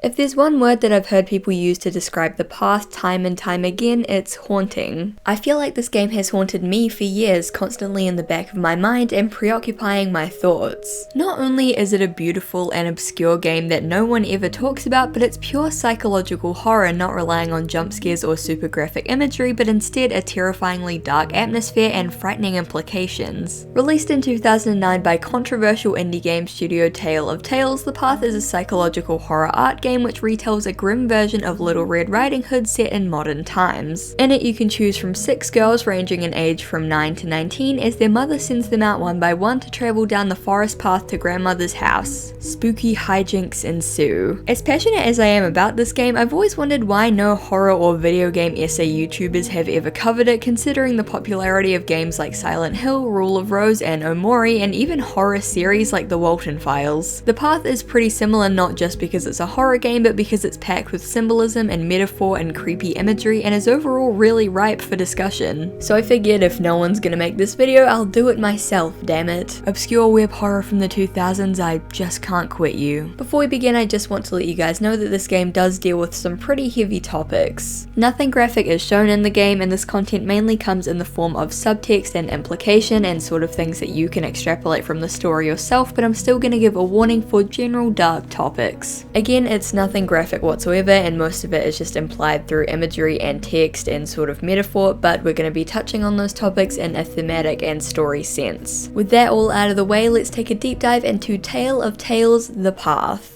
If there's one word that I've heard people use to describe the path time and time again, it's haunting. I feel like this game has haunted me for years, constantly in the back of my mind and preoccupying my thoughts. Not only is it a beautiful and obscure game that no one ever talks about, but it's pure psychological horror, not relying on jump scares or super graphic imagery, but instead a terrifyingly dark atmosphere and frightening implications. Released in 2009 by controversial indie game studio Tale of Tales, The Path is a psychological horror art game which retells a grim version of Little Red Riding Hood set in modern times. In it you can choose from 6 girls ranging in age from 9 to 19 as their mother sends them out one by one to travel down the forest path to grandmother's house. Spooky hijinks ensue. As passionate as I am about this game, I've always wondered why no horror or video game essay YouTubers have ever covered it, considering the popularity of games like Silent Hill, Rule of Rose, and Omori, and even horror series like The Walton Files. The Path is pretty similar, not just because it's a horror game, but because it's packed with symbolism and metaphor and creepy imagery, and is overall really ripe for discussion. So I figured if no one's gonna make this video, I'll do it myself, damn it. Obscure web horror from the 2000s, I just can't quit you. Before we begin, I just want to let you guys know that this game does deal with some pretty heavy topics. Nothing graphic is shown in the game, and this content mainly comes in the form of subtext and implication and sort of things that you can extrapolate from the story yourself, but I'm still gonna give a warning for general dark topics. Again, it's nothing graphic whatsoever, and most of it is just implied through imagery and text and sort of metaphor, but we're gonna be touching on those topics in a thematic and story sense. With that all out of the way, let's take a deep dive into Tale of Tales, The Path.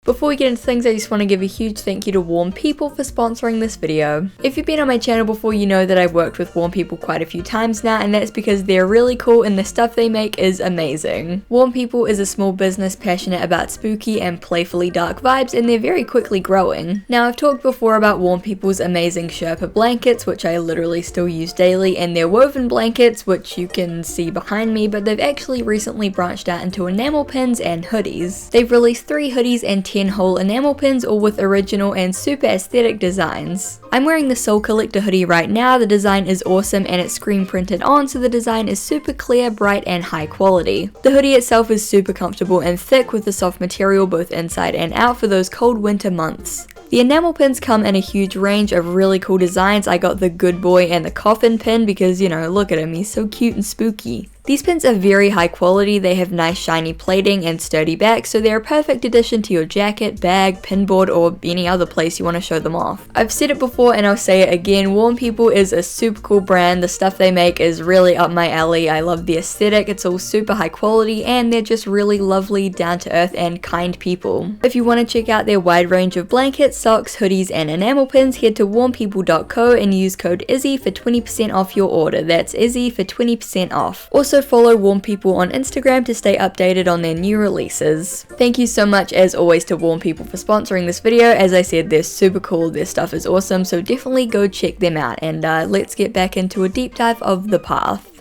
Before we get into things, I just want to give a huge thank you to Warm People for sponsoring this video. If you've been on my channel before, you know that I've worked with Warm People quite a few times now, and that's because they're really cool and the stuff they make is amazing. Warm People is a small business passionate about spooky and playfully dark vibes, and they're very quickly growing. Now, I've talked before about Warm People's amazing Sherpa blankets, which I literally still use daily, and their woven blankets, which you can see behind me, but they've actually recently branched out into enamel pins and hoodies. They've released 3 hoodies and 10 whole enamel pins, all with original and super aesthetic designs. I'm wearing the Soul Collector hoodie right now. The design is awesome and it's screen printed on, so the design is super clear, bright, and high quality. The hoodie itself is super comfortable and thick with a soft material both inside and out for those cold winter months. The enamel pins come in a huge range of really cool designs. I got the Good Boy and the Coffin pin because, you know, look at him, he's so cute and spooky. These pins are very high quality, they have nice shiny plating and sturdy backs, so they're a perfect addition to your jacket, bag, pinboard, or any other place you want to show them off. I've said it before and I'll say it again, Warm People is a super cool brand. The stuff they make is really up my alley. I love the aesthetic, it's all super high quality, and they're just really lovely, down to earth, and kind people. If you want to check out their wide range of blankets, socks, hoodies, and enamel pins, head to warmpeople.co and use code IZZY for 20% off your order. That's IZZY for 20% off. Also follow Warm People on Instagram to stay updated on their new releases. Thank you so much as always to Warm People for sponsoring this video. As I said, they're super cool, their stuff is awesome, so definitely go check them out, and let's get back into a deep dive of The Path.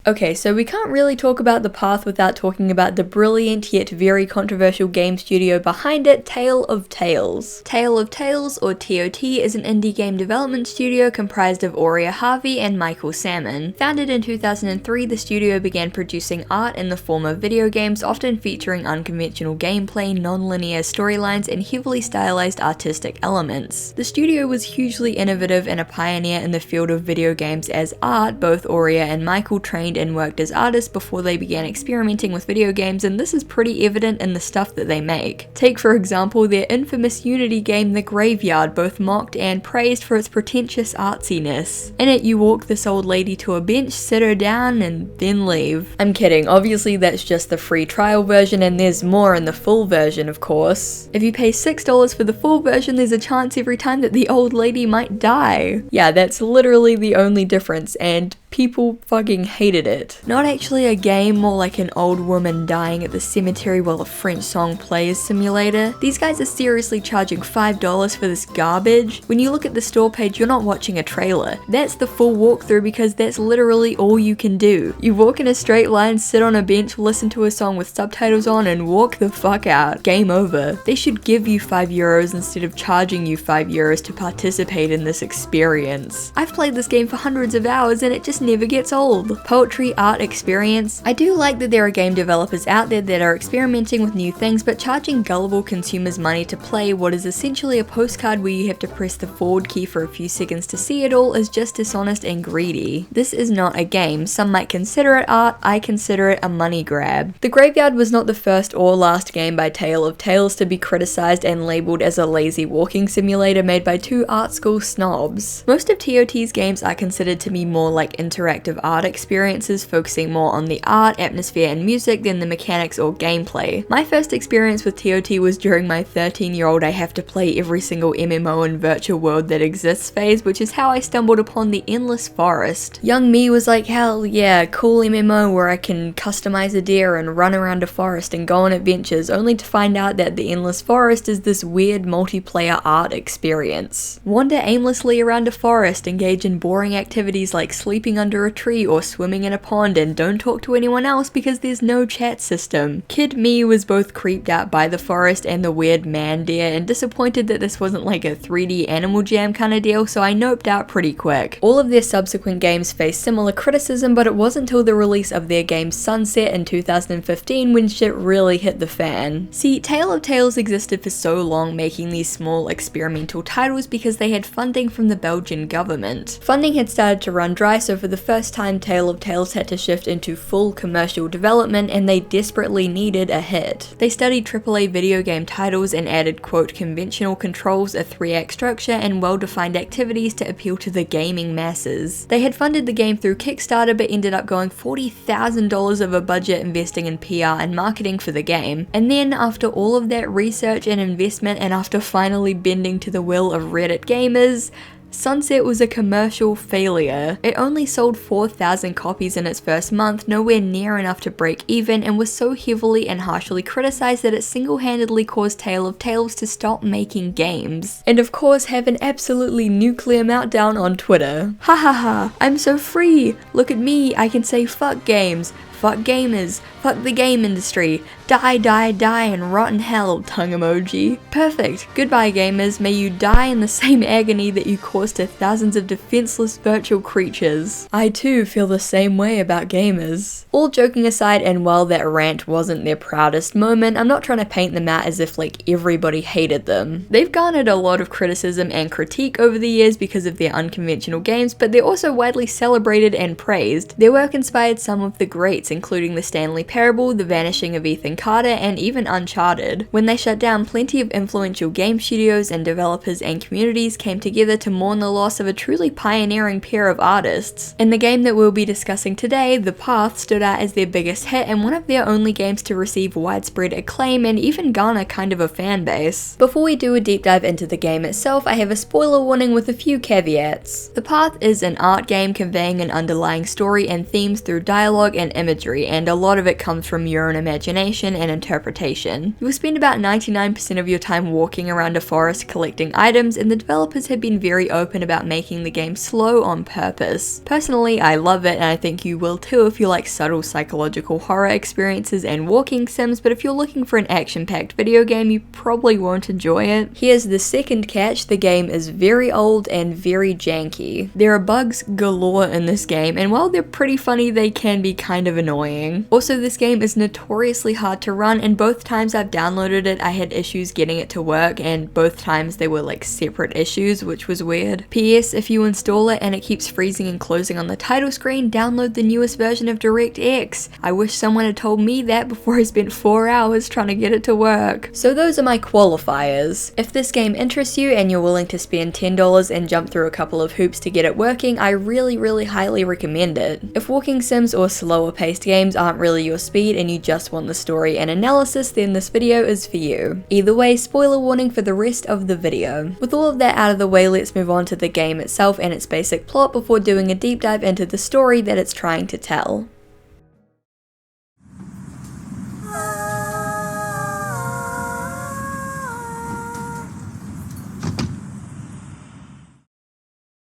Okay, so we can't really talk about The Path without talking about the brilliant yet very controversial game studio behind it, Tale of Tales. Tale of Tales, or TOT, is an indie game development studio comprised of Aurea Harvey and Michael Salmon. Founded in 2003, the studio began producing art in the form of video games, often featuring unconventional gameplay, non-linear storylines, and heavily stylized artistic elements. The studio was hugely innovative and a pioneer in the field of video games as art. Both Aurea and Michael trained and worked as artists before they began experimenting with video games, and this is pretty evident in the stuff that they make. Take for example their infamous Unity game The Graveyard, both mocked and praised for its pretentious artsiness. In it you walk this old lady to a bench, sit her down, and then leave. I'm kidding, obviously that's just the free trial version and there's more in the full version, of course. If you pay $6 for the full version, there's a chance every time that the old lady might die. Yeah, that's literally the only difference, and people fucking hated it. Not actually a game, more like an old woman dying at the cemetery while a French song plays simulator. These guys are seriously charging $5 for this garbage. When you look at the store page, you're not watching a trailer. That's the full walkthrough because that's literally all you can do. You walk in a straight line, sit on a bench, listen to a song with subtitles on, and walk the fuck out. Game over. They should give you €5 instead of charging you €5 to participate in this experience. I've played this game for hundreds of hours and it just never gets old. Poetry, art, experience. I do like that there are game developers out there that are experimenting with new things, but charging gullible consumers money to play what is essentially a postcard where you have to press the forward key for a few seconds to see it all is just dishonest and greedy. This is not a game. Some might consider it art, I consider it a money grab. The Graveyard was not the first or last game by Tale of Tales to be criticized and labeled as a lazy walking simulator made by two art school snobs. Most of TOT's games are considered to be more like interactive art experiences, focusing more on the art, atmosphere, and music than the mechanics or gameplay. My first experience with TOT was during my 13-year-old I have to play every single MMO and virtual world that exists phase, which is how I stumbled upon the Endless Forest. Young me was like, hell yeah, cool MMO where I can customize a deer and run around a forest and go on adventures, only to find out that the Endless Forest is this weird multiplayer art experience. Wander aimlessly around a forest, engage in boring activities like sleeping under a tree or swimming in a pond, and don't talk to anyone else because there's no chat system. Kid me was both creeped out by the forest and the weird man deer and disappointed that this wasn't like a 3D Animal Jam kind of deal, so I noped out pretty quick. All of their subsequent games faced similar criticism, but it wasn't until the release of their game Sunset in 2015 when shit really hit the fan. See, Tale of Tales existed for so long making these small experimental titles because they had funding from the Belgian government. Funding had started to run dry, so for the first time Tale of Tales had to shift into full commercial development and they desperately needed a hit. They studied AAA video game titles and added quote conventional controls, a 3-act structure, and well-defined activities to appeal to the gaming masses. They had funded the game through Kickstarter but ended up going $40,000 of a budget investing in PR and marketing for the game. And then after all of that research and investment and after finally bending to the will of Reddit gamers, Sunset was a commercial failure. It only sold 4,000 copies in its first month, nowhere near enough to break even, and was so heavily and harshly criticized that it single-handedly caused Tale of Tales to stop making games. And of course have an absolutely nuclear meltdown on Twitter. Ha ha ha, I'm so free! Look at me, I can say fuck games, fuck gamers, fuck the game industry, die, die, die, and rot in hell, tongue emoji. Perfect. Goodbye gamers, may you die in the same agony that you caused to thousands of defenseless virtual creatures. I too feel the same way about gamers. All joking aside, and while that rant wasn't their proudest moment, I'm not trying to paint them out as if like everybody hated them. They've garnered a lot of criticism and critique over the years because of their unconventional games, but they're also widely celebrated and praised. Their work inspired some of the greats, including the Stanley Parable, The Vanishing of Ethan Carter, and even Uncharted. When they shut down, plenty of influential game studios and developers and communities came together to mourn the loss of a truly pioneering pair of artists. In the game that we'll be discussing today, The Path stood out as their biggest hit and one of their only games to receive widespread acclaim and even garner kind of a fan base. Before we do a deep dive into the game itself, I have a spoiler warning with a few caveats. The Path is an art game conveying an underlying story and themes through dialogue and imagery, and a lot of it comes from your own imagination and interpretation. You will spend about 99% of your time walking around a forest collecting items, and the developers have been very open about making the game slow on purpose. Personally, I love it, and I think you will too if you like subtle psychological horror experiences and walking sims, but if you're looking for an action-packed video game, you probably won't enjoy it. Here's the second catch: the game is very old and very janky. There are bugs galore in this game, and while they're pretty funny, they can be kind of annoying. Also, this game is notoriously hard to run, and both times I've downloaded it, I had issues getting it to work, and both times they were like separate issues, which was weird. PS, if you install it and it keeps freezing and closing on the title screen, download the newest version of DirectX. I wish someone had told me that before I spent 4 hours trying to get it to work. So those are my qualifiers. If this game interests you and you're willing to spend $10 and jump through a couple of hoops to get it working, I really highly recommend it. If walking sims or slower paced most games aren't really your speed and you just want the story and analysis, then this video is for you. Either way, spoiler warning for the rest of the video. With all of that out of the way, let's move on to the game itself and its basic plot before doing a deep dive into the story that it's trying to tell.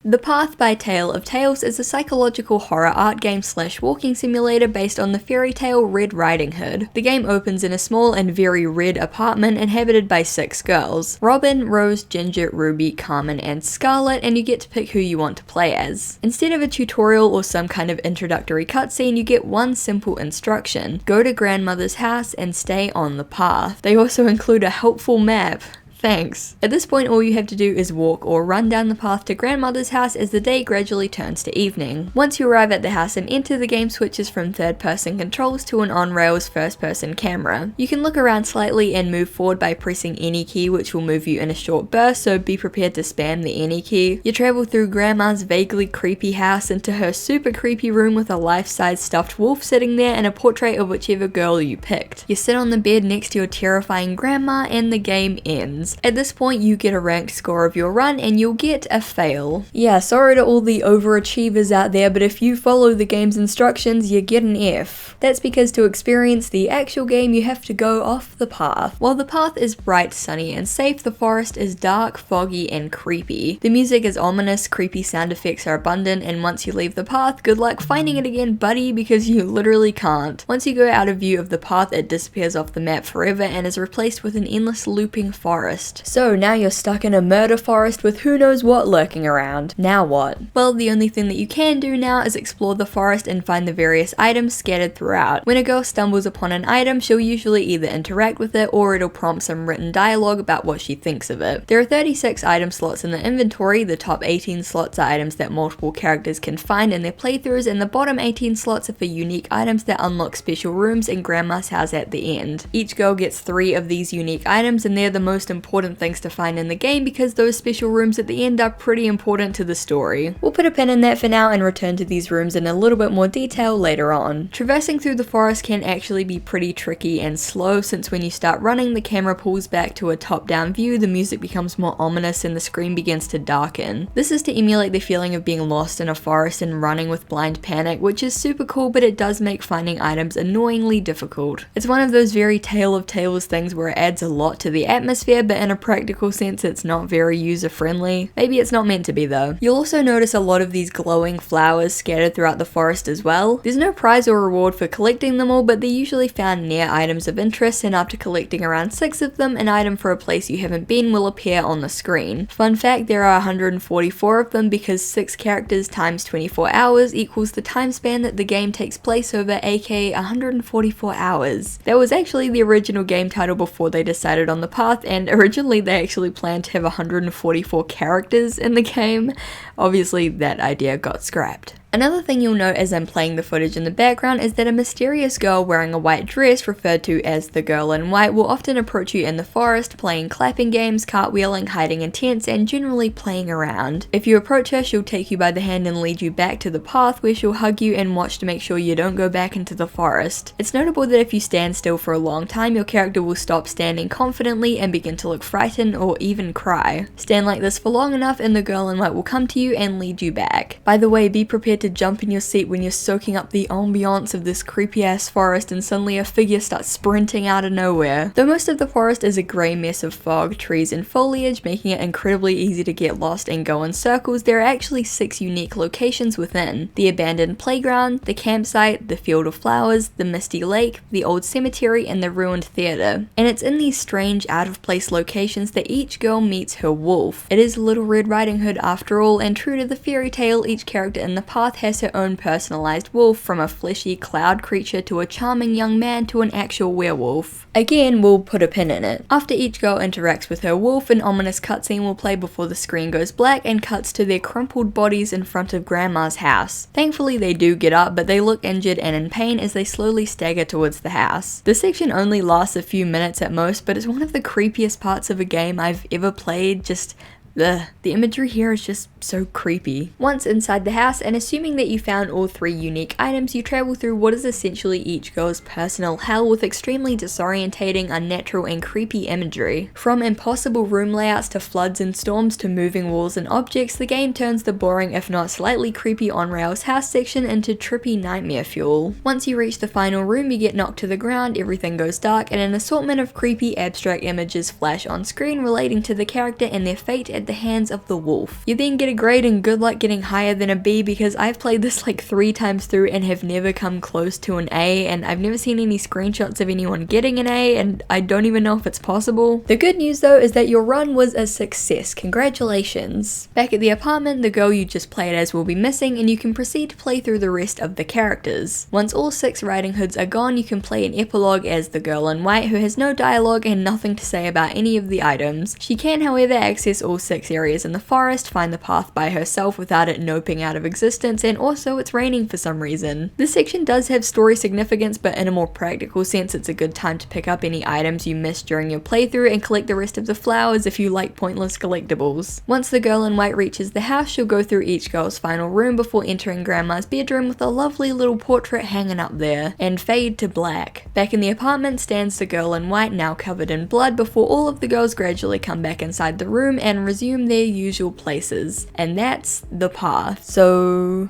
The Path by Tale of Tales is a psychological horror art game / walking simulator based on the fairy tale Red Riding Hood. The game opens in a small and very red apartment inhabited by 6 girls: Robin, Rose, Ginger, Ruby, Carmen, and Scarlet, and you get to pick who you want to play as. Instead of a tutorial or some kind of introductory cutscene, you get one simple instruction: go to grandmother's house and stay on the path. They also include a helpful map. Thanks. At this point, all you have to do is walk or run down the path to grandmother's house as the day gradually turns to evening. Once you arrive at the house and enter, the game switches from third-person controls to an on-rails first-person camera. You can look around slightly and move forward by pressing any key, which will move you in a short burst, so be prepared to spam the any key. You travel through grandma's vaguely creepy house into her super creepy room with a life-size stuffed wolf sitting there and a portrait of whichever girl you picked. You sit on the bed next to your terrifying grandma and the game ends. At this point, you get a ranked score of your run and you'll get a fail. Yeah, sorry to all the overachievers out there, but if you follow the game's instructions, you get an F. That's because to experience the actual game, you have to go off the path. While the path is bright, sunny, and safe, the forest is dark, foggy, and creepy. The music is ominous, creepy sound effects are abundant, and once you leave the path, good luck finding it again, buddy, because you literally can't. Once you go out of view of the path, it disappears off the map forever and is replaced with an endless looping forest. So now you're stuck in a murder forest with who knows what lurking around. Now what? Well, the only thing that you can do now is explore the forest and find the various items scattered throughout. When a girl stumbles upon an item, she'll usually either interact with it or it'll prompt some written dialogue about what she thinks of it. There are 36 item slots in the inventory. The top 18 slots are items that multiple characters can find in their playthroughs, and the bottom 18 slots are for unique items that unlock special rooms in grandma's house at the end. Each girl gets 3 of these unique items, and they're the most important things to find in the game because those special rooms at the end are pretty important to the story. We'll put a pin in that for now and return to these rooms in a little bit more detail later on. Traversing through the forest can actually be pretty tricky and slow, since when you start running, the camera pulls back to a top-down view, the music becomes more ominous, and the screen begins to darken. This is to emulate the feeling of being lost in a forest and running with blind panic, which is super cool, but it does make finding items annoyingly difficult. It's one of those very Tale of Tales things where it adds a lot to the atmosphere, but in a practical sense it's not very user-friendly. Maybe it's not meant to be though. You'll also notice a lot of these glowing flowers scattered throughout the forest as well. There's no prize or reward for collecting them all, but they're usually found near items of interest, and after collecting around 6 of them, an item for a place you haven't been will appear on the screen. Fun fact, there are 144 of them because 6 characters times 24 hours equals the time span that the game takes place over, aka 144 hours. That was actually the original game title before they decided on the path, and originally they actually planned to have 144 characters in the game. Obviously that idea got scrapped. Another thing you'll note as I'm playing the footage in the background is that a mysterious girl wearing a white dress, referred to as the girl in white, will often approach you in the forest, playing clapping games, cartwheeling, hiding in tents, and generally playing around. If you approach her, she'll take you by the hand and lead you back to the path, where she'll hug you and watch to make sure you don't go back into the forest. It's notable that if you stand still for a long time, your character will stop standing confidently and begin to look frightened or even cry. Stand like this for long enough and the girl in white will come to you and lead you back. By the way, be prepared to jump in your seat when you're soaking up the ambiance of this creepy ass forest and suddenly a figure starts sprinting out of nowhere. Though most of the forest is a grey mess of fog, trees and foliage, making it incredibly easy to get lost and go in circles, there are actually 6 unique locations within: the abandoned playground, the campsite, the field of flowers, the misty lake, the old cemetery, and the ruined theatre. And it's in these strange out of place locations that each girl meets her wolf. It is Little Red Riding Hood after all, and true to the fairy tale, each character in the path has her own personalized wolf, from a fleshy cloud creature to a charming young man to an actual werewolf. Again, we'll put a pin in it. After each girl interacts with her wolf, an ominous cutscene will play before the screen goes black and cuts to their crumpled bodies in front of Grandma's house. Thankfully they do get up, but they look injured and in pain as they slowly stagger towards the house. This section only lasts a few minutes at most, but it's one of the creepiest parts of a game I've ever played. Just Ugh, the imagery here is just so creepy. Once inside the house, and assuming that you found all 3 unique items, you travel through what is essentially each girl's personal hell with extremely disorientating, unnatural, and creepy imagery. From impossible room layouts to floods and storms to moving walls and objects, the game turns the boring if not slightly creepy on-rails house section into trippy nightmare fuel. Once you reach the final room, you get knocked to the ground, everything goes dark, and an assortment of creepy abstract images flash on screen relating to the character and their fate at the hands of the wolf. You then get a grade and good luck getting higher than a B, because I've played this like 3 times through and have never come close to an A, and I've never seen any screenshots of anyone getting an A, and I don't even know if it's possible. The good news though is that your run was a success. Congratulations. Back at the apartment, the girl you just played as will be missing, and you can proceed to play through the rest of the characters. Once all 6 Riding Hoods are gone, you can play an epilogue as the girl in white, who has no dialogue and nothing to say about any of the items. She can however access all 6 areas in the forest, find the path by herself without it noping out of existence, and also it's raining for some reason. This section does have story significance, but in a more practical sense it's a good time to pick up any items you missed during your playthrough and collect the rest of the flowers if you like pointless collectibles. Once the girl in white reaches the house, she'll go through each girl's final room before entering Grandma's bedroom with a lovely little portrait hanging up there, and fade to black. Back in the apartment stands the girl in white, now covered in blood, before all of the girls gradually come back inside the room and resume their usual places. And that's the path. So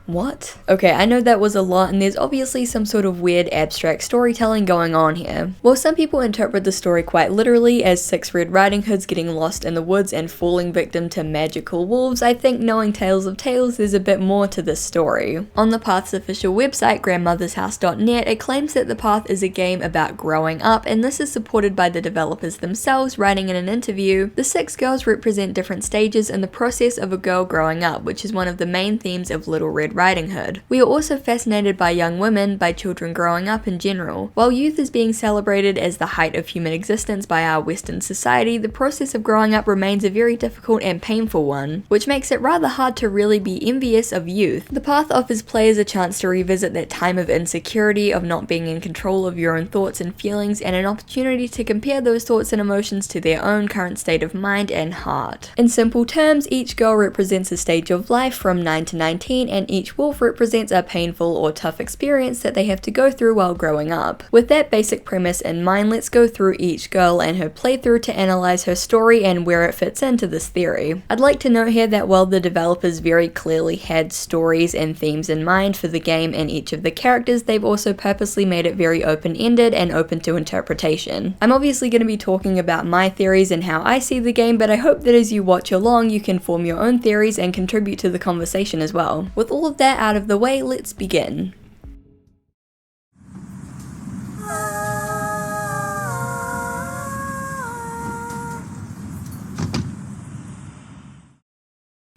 what? Okay, I know that was a lot, and there's obviously some sort of weird abstract storytelling going on here. While some people interpret the story quite literally as 6 Red Riding Hoods getting lost in the woods and falling victim to magical wolves, I think knowing Tales of Tales, there's a bit more to this story. On the Path's official website, grandmothershouse.net, it claims that the Path is a game about growing up, and this is supported by the developers themselves, writing in an interview, "The 6 girls represent different stages in the process of a girl growing up, which is one of the main themes of Little Red Riding Hood. We are also fascinated by young women, by children growing up in general. While youth is being celebrated as the height of human existence by our Western society, the process of growing up remains a very difficult and painful one, which makes it rather hard to really be envious of youth. The Path offers players a chance to revisit that time of insecurity, of not being in control of your own thoughts and feelings, and an opportunity to compare those thoughts and emotions to their own current state of mind and heart. In simple terms, each girl represents a stage of life from 9 to 19, and each wolf represents a painful or tough experience that they have to go through while growing up. With that basic premise in mind, let's go through each girl and her playthrough to analyze her story and where it fits into this theory. I'd like to note here that while the developers very clearly had stories and themes in mind for the game and each of the characters, they've also purposely made it very open-ended and open to interpretation. I'm obviously going to be talking about my theories and how I see the game, but I hope that as you watch along you can form your own theories and contribute to the conversation as well. With all of that out of the way, let's begin.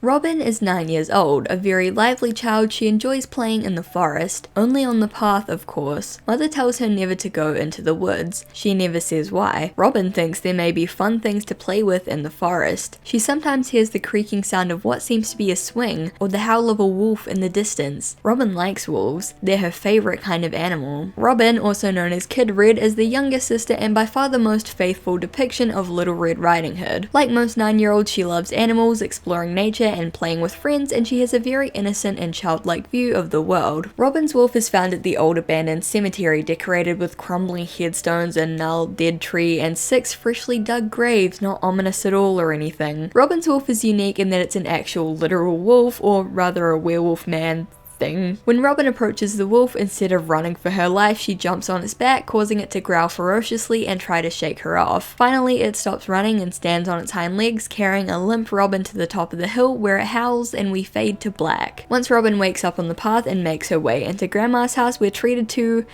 Robin is 9 years old, a very lively child. She enjoys playing in the forest, only on the path of course. Mother tells her never to go into the woods. She never says why. Robin thinks there may be fun things to play with in the forest. She sometimes hears the creaking sound of what seems to be a swing, or the howl of a wolf in the distance. Robin likes wolves. They're her favourite kind of animal. Robin, also known as Kid Red, is the younger sister and by far the most faithful depiction of Little Red Riding Hood. Like most 9-year-olds, she loves animals, exploring nature, and playing with friends, and she has a very innocent and childlike view of the world. Robin's wolf is found at the old abandoned cemetery, decorated with crumbling headstones, a gnarled dead tree, and 6 freshly dug graves, not ominous at all or anything. Robin's wolf is unique in that it's an actual literal wolf, or rather a werewolf man thing. When Robin approaches the wolf, instead of running for her life, she jumps on its back, causing it to growl ferociously and try to shake her off. Finally, it stops running and stands on its hind legs, carrying a limp Robin to the top of the hill, where it howls, and we fade to black. Once Robin wakes up on the path and makes her way into Grandma's house, we're treated to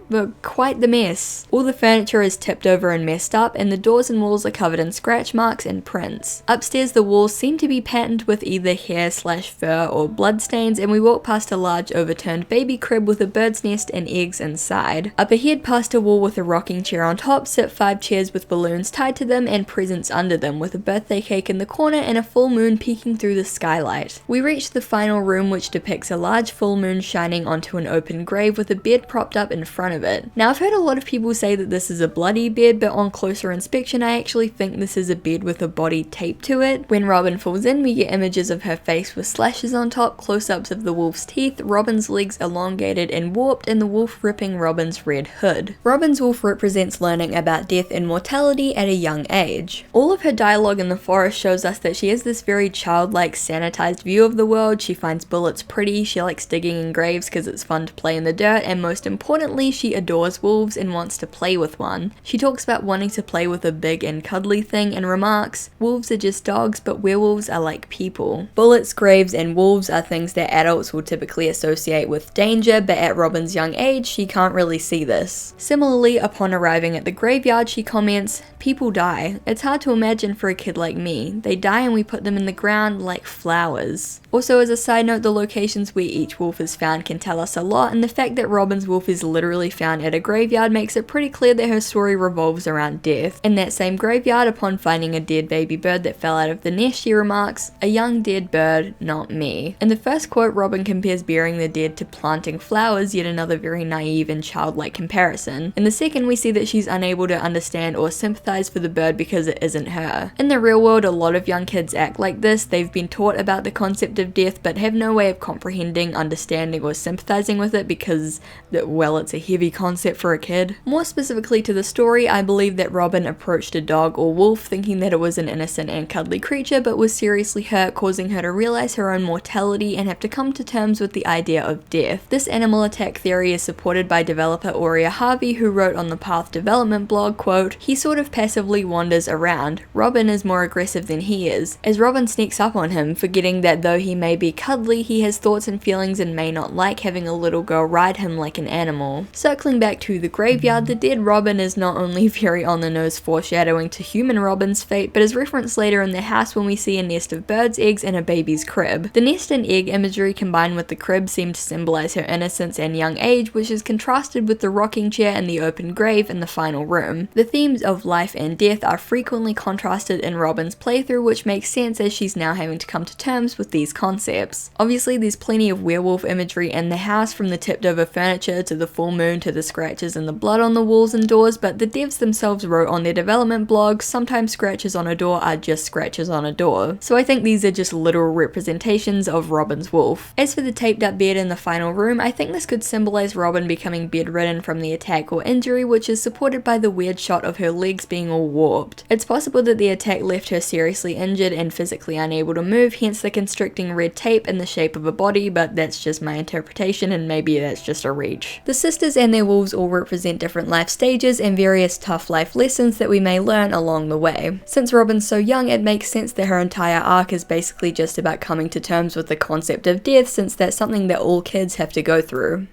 but quite the mess. All the furniture is tipped over and messed up, and the doors and walls are covered in scratch marks and prints. Upstairs, the walls seem to be patterned with either hair/fur or bloodstains, and we walk past a large overturned baby crib with a bird's nest and eggs inside. Up ahead, past a wall with a rocking chair on top, sit 5 chairs with balloons tied to them and presents under them, with a birthday cake in the corner and a full moon peeking through the skylight. We reach the final room, which depicts a large full moon shining onto an open grave with a bed propped up in front of of it. Now I've heard a lot of people say that this is a bloody bed, but on closer inspection I actually think this is a bed with a body taped to it. When Robin falls in, we get images of her face with slashes on top, close-ups of the wolf's teeth, Robin's legs elongated and warped, and the wolf ripping Robin's red hood. Robin's wolf represents learning about death and mortality at a young age. All of her dialogue in the forest shows us that she has this very childlike, sanitized view of the world. She finds bullets pretty, she likes digging in graves because it's fun to play in the dirt, and most importantly, she adores wolves and wants to play with one. She talks about wanting to play with a big and cuddly thing and remarks, "Wolves are just dogs, but werewolves are like people." Bullets, graves, and wolves are things that adults will typically associate with danger, but at Robin's young age, she can't really see this. Similarly, upon arriving at the graveyard, she comments, "People die. It's hard to imagine for a kid like me. They die and we put them in the ground like flowers." Also, as a side note, the locations where each wolf is found can tell us a lot, and the fact that Robin's wolf is literally found at a graveyard makes it pretty clear that her story revolves around death. In that same graveyard, upon finding a dead baby bird that fell out of the nest, she remarks, "A young dead bird, not me." In the first quote, Robin compares burying the dead to planting flowers, yet another very naive and childlike comparison. In the second, we see that she's unable to understand or sympathize for the bird because it isn't her. In the real world, a lot of young kids act like this. They've been taught about the concept of death but have no way of comprehending, understanding, or sympathizing with it because, well, it's a heavy concept for a kid. More specifically to the story, I believe that Robin approached a dog or wolf thinking that it was an innocent and cuddly creature but was seriously hurt, causing her to realize her own mortality and have to come to terms with the idea of death. This animal attack theory is supported by developer Aurea Harvey, who wrote on the Path development blog, quote, "He sort of passively wanders around. Robin is more aggressive than he is, as Robin sneaks up on him, forgetting that though he may be cuddly, he has thoughts and feelings and may not like having a little girl ride him like an animal." Circling back to the graveyard, the dead Robin is not only very on the nose foreshadowing to human Robin's fate, but is referenced later in the house when we see a nest of birds' eggs and a baby's crib. The nest and egg imagery combined with the crib seem to symbolize her innocence and young age, which is contrasted with the rocking chair and the open grave in the final room. The themes of life and death are frequently contrasted in Robin's playthrough, which makes sense as she's now having to come to terms with these concepts. Obviously, there's plenty of werewolf imagery in the house, from the tipped over furniture to the full moon to the scratches and the blood on the walls and doors, but the devs themselves wrote on their development blogs, sometimes scratches on a door are just scratches on a door. So I think these are just literal representations of Robin's wolf. As for the taped up bed in the final room, I think this could symbolize Robin becoming bedridden from the attack or injury, which is supported by the weird shot of her legs being all warped. It's possible that the attack left her seriously injured and physically unable to move, hence the constricting red tape in the shape of a body, but that's just my interpretation and maybe that's just a reach. The sisters and their wolves all represent different life stages and various tough life lessons that we may learn along the way. Since Robin's so young, it makes sense that her entire arc is basically just about coming to terms with the concept of death, since that's something that all kids have to go through.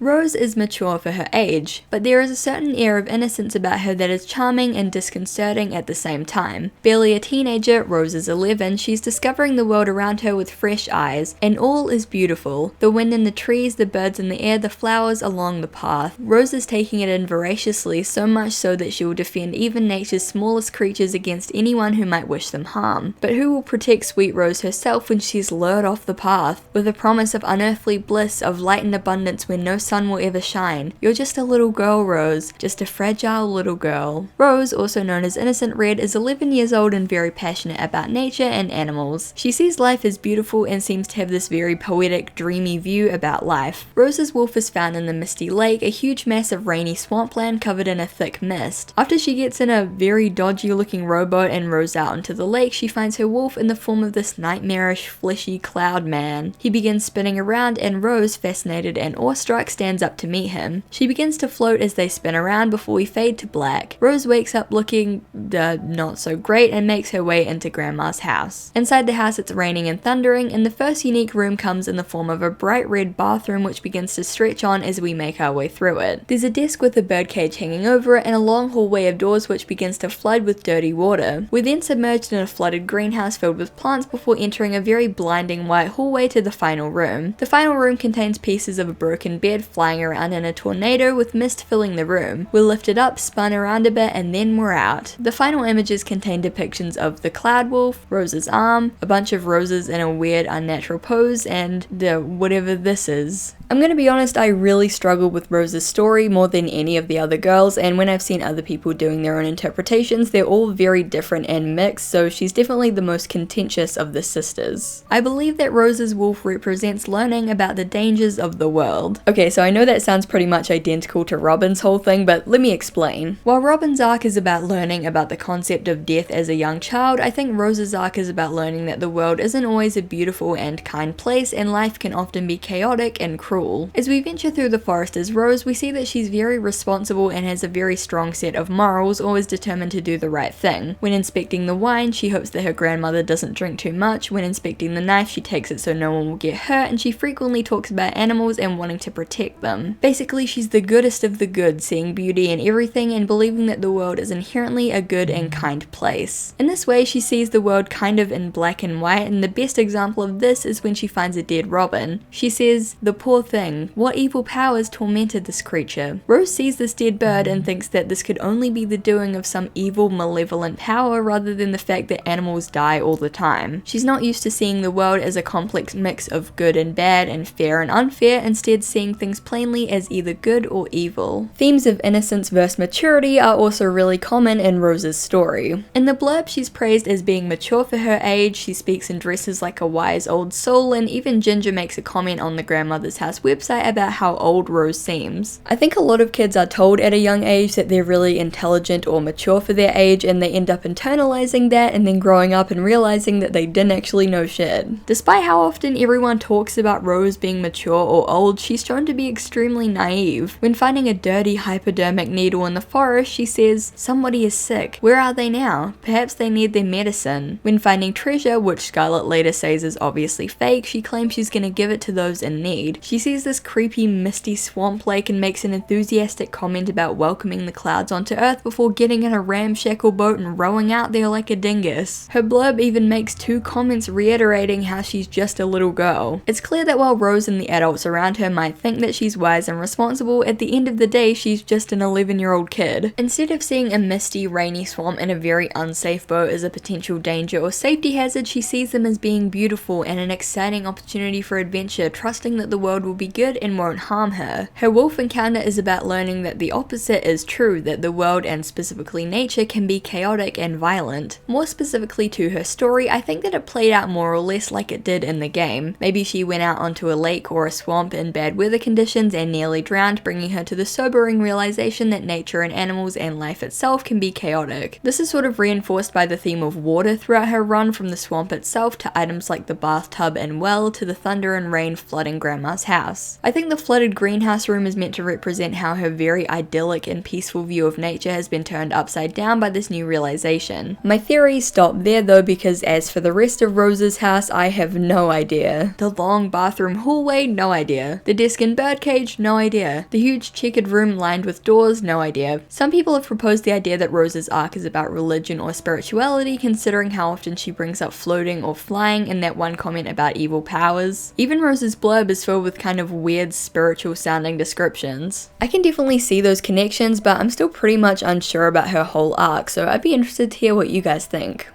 Rose is mature for her age, but there is a certain air of innocence about her that is charming and disconcerting at the same time. Barely a teenager, Rose is 11, she's discovering the world around her with fresh eyes, and all is beautiful. The wind in the trees, the birds in the air, the flowers along the path. Rose is taking it in voraciously, so much so that she will defend even nature's smallest creatures against anyone who might wish them harm. But who will protect sweet Rose herself when she's lured off the path, with a promise of unearthly bliss, of light and abundance where no sun will ever shine? You're just a little girl, Rose, just a fragile little girl. Rose, also known as Innocent Red, is 11 years old and very passionate about nature and animals. She sees life as beautiful and seems to have this very poetic, dreamy view about life. Rose's wolf is found in the Misty Lake, a huge mass of rainy swampland covered in a thick mist. After she gets in a very dodgy looking rowboat and rows out into the lake, she finds her wolf in the form of this nightmarish, fleshy cloud man. He begins spinning around and Rose, fascinated and awestruck, stands up to meet him. She begins to float as they spin around before we fade to black. Rose wakes up looking not so great and makes her way into Grandma's house. Inside the house it's raining and thundering, and the first unique room comes in the form of a bright red bathroom which begins to stretch on as we make our way through it. There's a desk with a birdcage hanging over it and a long hallway of doors which begins to flood with dirty water. We're then submerged in a flooded greenhouse filled with plants before entering a very blinding white hallway to the final room. The final room contains pieces of a broken bed flying around in a tornado with mist filling the room. We're lifted up, spun around a bit, and then we're out. The final images contain depictions of the cloud wolf, Rose's arm, a bunch of roses in a weird unnatural pose, and the whatever this is. I'm gonna be honest, I really struggled with Rose's story more than any of the other girls, and when I've seen other people doing their own interpretations, they're all very different and mixed, so she's definitely the most contentious of the sisters. I believe that Rose's wolf represents learning about the dangers of the world. Okay, so I know that sounds pretty much identical to Robin's whole thing, but let me explain. While Robin's arc is about learning about the concept of death as a young child, I think Rose's arc is about learning that the world isn't always a beautiful and kind place, and life can often be chaotic and cruel. As we venture through the forest as Rose, we see that she's very responsible and has a very strong set of morals, always determined to do the right thing. When inspecting the wine, she hopes that her grandmother doesn't drink too much. When inspecting the knife, she takes it so no one will get hurt, and she frequently talks about animals and wanting to protect them. Basically, she's the goodest of the good, seeing beauty in everything and believing that the world is inherently a good and kind place. In this way, she sees the world kind of in black and white, and the best example of this is when she finds a dead robin. She says, "The poor thing, what evil powers tormented this creature?" Rose sees this dead bird and thinks that this could only be the doing of some evil, malevolent power rather than the fact that animals die all the time. She's not used to seeing the world as a complex mix of good and bad and fair and unfair, instead seeing things plainly as either good or evil. Themes of innocence versus maturity are also really common in Rose's story. In the blurb, she's praised as being mature for her age, she speaks and dresses like a wise old soul, and even Ginger makes a comment on the grandmother's house website about how old Rose seems. I think a lot of kids are told at a young age that they're really intelligent or mature for their age, and they end up internalizing that and then growing up and realizing that they didn't actually know shit. Despite how often everyone talks about Rose being mature or old, she's shown to be extremely naive. When finding a dirty hypodermic needle in the forest, she says, "Somebody is sick. Where are they now? Perhaps they need their medicine." When finding treasure, which Scarlet later says is obviously fake, she claims she's gonna give it to those in need. She sees this creepy misty swamp lake and makes an enthusiastic comment about welcoming the clouds onto Earth before getting in a ramshackle boat and rowing out there like a dingus. Her blurb even makes 2 comments reiterating how she's just a little girl. It's clear that while Rose and the adults around her might think that she's wise and responsible, at the end of the day she's just an 11-year-old kid. Instead of seeing a misty, rainy swamp and a very unsafe boat as a potential danger or safety hazard, she sees them as being beautiful and an exciting opportunity for adventure, trusting that the world will be good and won't harm her. Her wolf encounter is about learning that the opposite is true, that the world and specifically nature can be chaotic and violent. More specifically to her story, I think that it played out more or less like it did in the game. Maybe she went out onto a lake or a swamp in bad weather conditions and nearly drowned, bringing her to the sobering realization that nature and animals and life itself can be chaotic. This is sort of reinforced by the theme of water throughout her run, from the swamp itself to items like the bathtub and well to the thunder and rain flooding Grandma's house. I think the flooded greenhouse room is meant to represent how her very idyllic and peaceful view of nature has been turned upside down by this new realization. My theories stop there though, because as for the rest of Rose's house, I have no idea. The long bathroom hallway, no idea. The desk and birdcage, no idea. The huge checkered room lined with doors, no idea. Some people have proposed the idea that Rose's arc is about religion or spirituality, considering how often she brings up floating or flying in that one comment about evil powers. Even Rose's blurb is filled with kind of weird spiritual sounding descriptions. I can definitely see those connections, but I'm still pretty much unsure about her whole arc, so I'd be interested to hear what you guys think.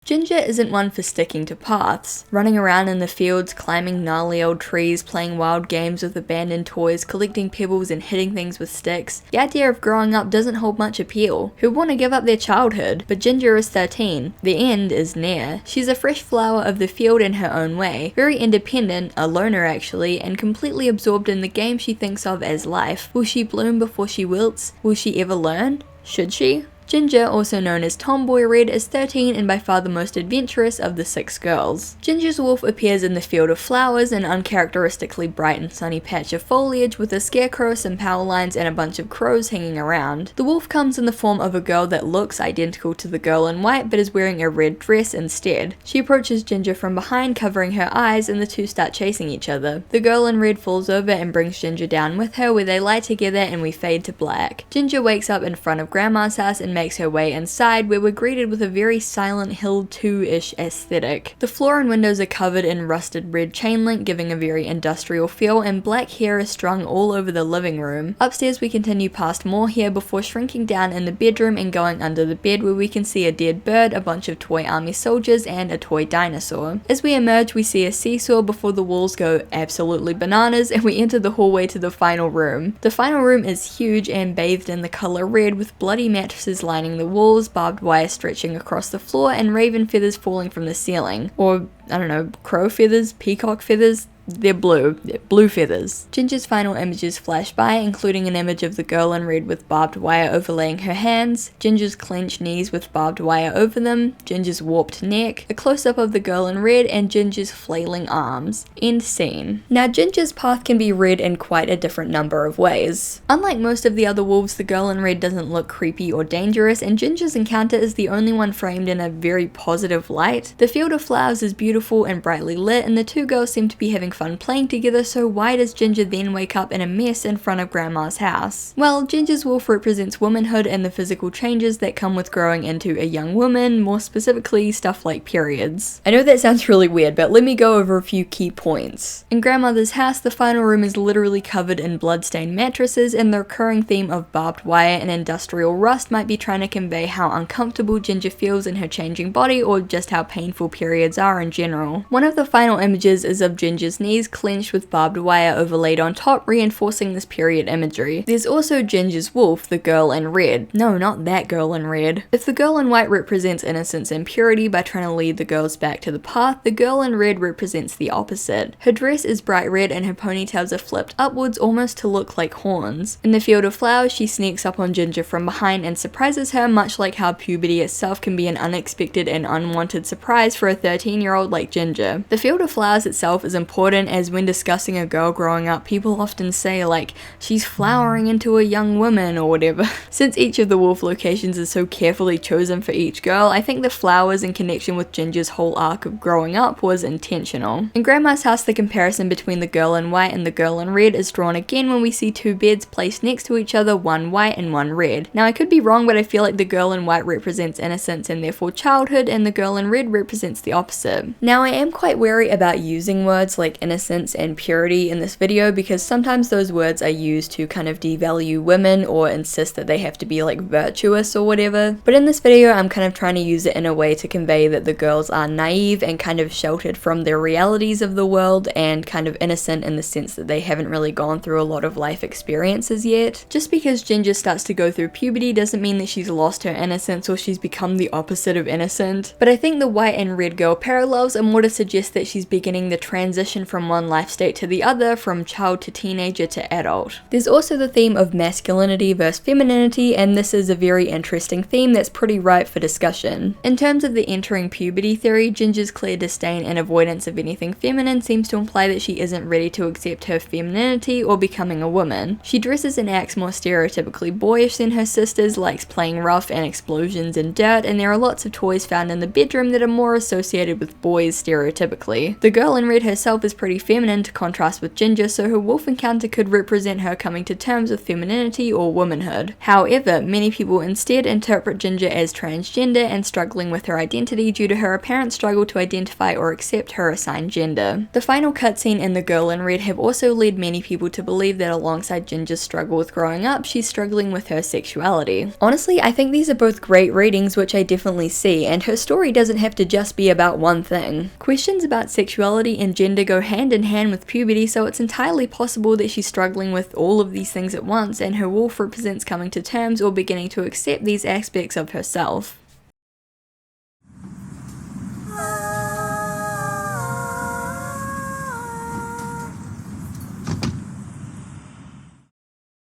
Ginger isn't one for sticking to paths. Running around in the fields, climbing gnarly old trees, playing wild games with abandoned toys, collecting pebbles and hitting things with sticks. The idea of growing up doesn't hold much appeal. Who want to give up their childhood? But Ginger is 13. The end is near. She's a fresh flower of the field in her own way. Very independent, a loner actually, and completely absorbed in the game she thinks of as life. Will she bloom before she wilts? Will she ever learn? Should she? Ginger, also known as Tomboy Red, is 13 and by far the most adventurous of the 6 girls. Ginger's wolf appears in the field of flowers, an uncharacteristically bright and sunny patch of foliage with a scarecrow, some power lines, and a bunch of crows hanging around. The wolf comes in the form of a girl that looks identical to the girl in white but is wearing a red dress instead. She approaches Ginger from behind, covering her eyes, and the two start chasing each other. The girl in red falls over and brings Ginger down with her, where they lie together and we fade to black. Ginger wakes up in front of Grandma's house and makes her way inside, where we're greeted with a very Silent Hill 2-ish aesthetic. The floor and windows are covered in rusted red chain link, giving a very industrial feel, and black hair is strung all over the living room. Upstairs we continue past more hair before shrinking down in the bedroom and going under the bed, where we can see a dead bird, a bunch of toy army soldiers, and a toy dinosaur. As we emerge, we see a seesaw before the walls go absolutely bananas, and we enter the hallway to the final room. The final room is huge and bathed in the color red, with bloody mattresses lining the walls, barbed wire stretching across the floor, and raven feathers falling from the ceiling. Or, I don't know, crow feathers, peacock feathers? They're blue feathers. Ginger's final images flash by, including an image of the girl in red with barbed wire overlaying her hands, Ginger's clenched knees with barbed wire over them, Ginger's warped neck, a close-up of the girl in red, and Ginger's flailing arms. End scene. Now, Ginger's path can be read in quite a different number of ways. Unlike most of the other wolves, the girl in red doesn't look creepy or dangerous, and Ginger's encounter is the only one framed in a very positive light. The field of flowers is beautiful and brightly lit, and the two girls seem to be having fun playing together, so why does Ginger then wake up in a mess in front of Grandma's house? Well, Ginger's wolf represents womanhood and the physical changes that come with growing into a young woman, more specifically stuff like periods. I know that sounds really weird, but let me go over a few key points. In Grandmother's house, the final room is literally covered in bloodstained mattresses, and the recurring theme of barbed wire and industrial rust might be trying to convey how uncomfortable Ginger feels in her changing body, or just how painful periods are in general. One of the final images is of Ginger's knees clenched with barbed wire overlaid on top, reinforcing this period imagery. There's also Ginger's wolf, the girl in red. No, not that girl in red. If the girl in white represents innocence and purity by trying to lead the girls back to the path, the girl in red represents the opposite. Her dress is bright red and her ponytails are flipped upwards almost to look like horns. In the field of flowers, she sneaks up on Ginger from behind and surprises her, much like how puberty itself can be an unexpected and unwanted surprise for a 13-year-old like Ginger. The field of flowers itself is important, as when discussing a girl growing up, people often say like, she's flowering into a young woman or whatever. Since each of the wolf locations is so carefully chosen for each girl, I think the flowers in connection with Ginger's whole arc of growing up was intentional. In Grandma's house, the comparison between the girl in white and the girl in red is drawn again when we see two beds placed next to each other, one white and one red. Now I could be wrong, but I feel like the girl in white represents innocence and therefore childhood, and the girl in red represents the opposite. Now I am quite wary about using words like innocence and purity in this video, because sometimes those words are used to kind of devalue women or insist that they have to be like virtuous or whatever. But in this video, I'm kind of trying to use it in a way to convey that the girls are naive and kind of sheltered from the realities of the world, and kind of innocent in the sense that they haven't really gone through a lot of life experiences yet. Just because Ginger starts to go through puberty doesn't mean that she's lost her innocence or she's become the opposite of innocent. But I think the white and red girl parallels are more to suggest that she's beginning the transition from one life state to the other, from child to teenager to adult. There's also the theme of masculinity versus femininity, and this is a very interesting theme that's pretty ripe for discussion. In terms of the entering puberty theory, Ginger's clear disdain and avoidance of anything feminine seems to imply that she isn't ready to accept her femininity or becoming a woman. She dresses and acts more stereotypically boyish than her sisters, likes playing rough and explosions and dirt, and there are lots of toys found in the bedroom that are more associated with boys stereotypically. The girl in red herself is pretty feminine to contrast with Ginger, so her wolf encounter could represent her coming to terms with femininity or womanhood. However, many people instead interpret Ginger as transgender and struggling with her identity due to her apparent struggle to identify or accept her assigned gender. The final cutscene in The Girl in Red have also led many people to believe that alongside Ginger's struggle with growing up, she's struggling with her sexuality. Honestly, I think these are both great readings, which I definitely see, and her story doesn't have to just be about one thing. Questions about sexuality and gender go hand in hand with puberty, so it's entirely possible that she's struggling with all of these things at once, and her wolf represents coming to terms or beginning to accept these aspects of herself.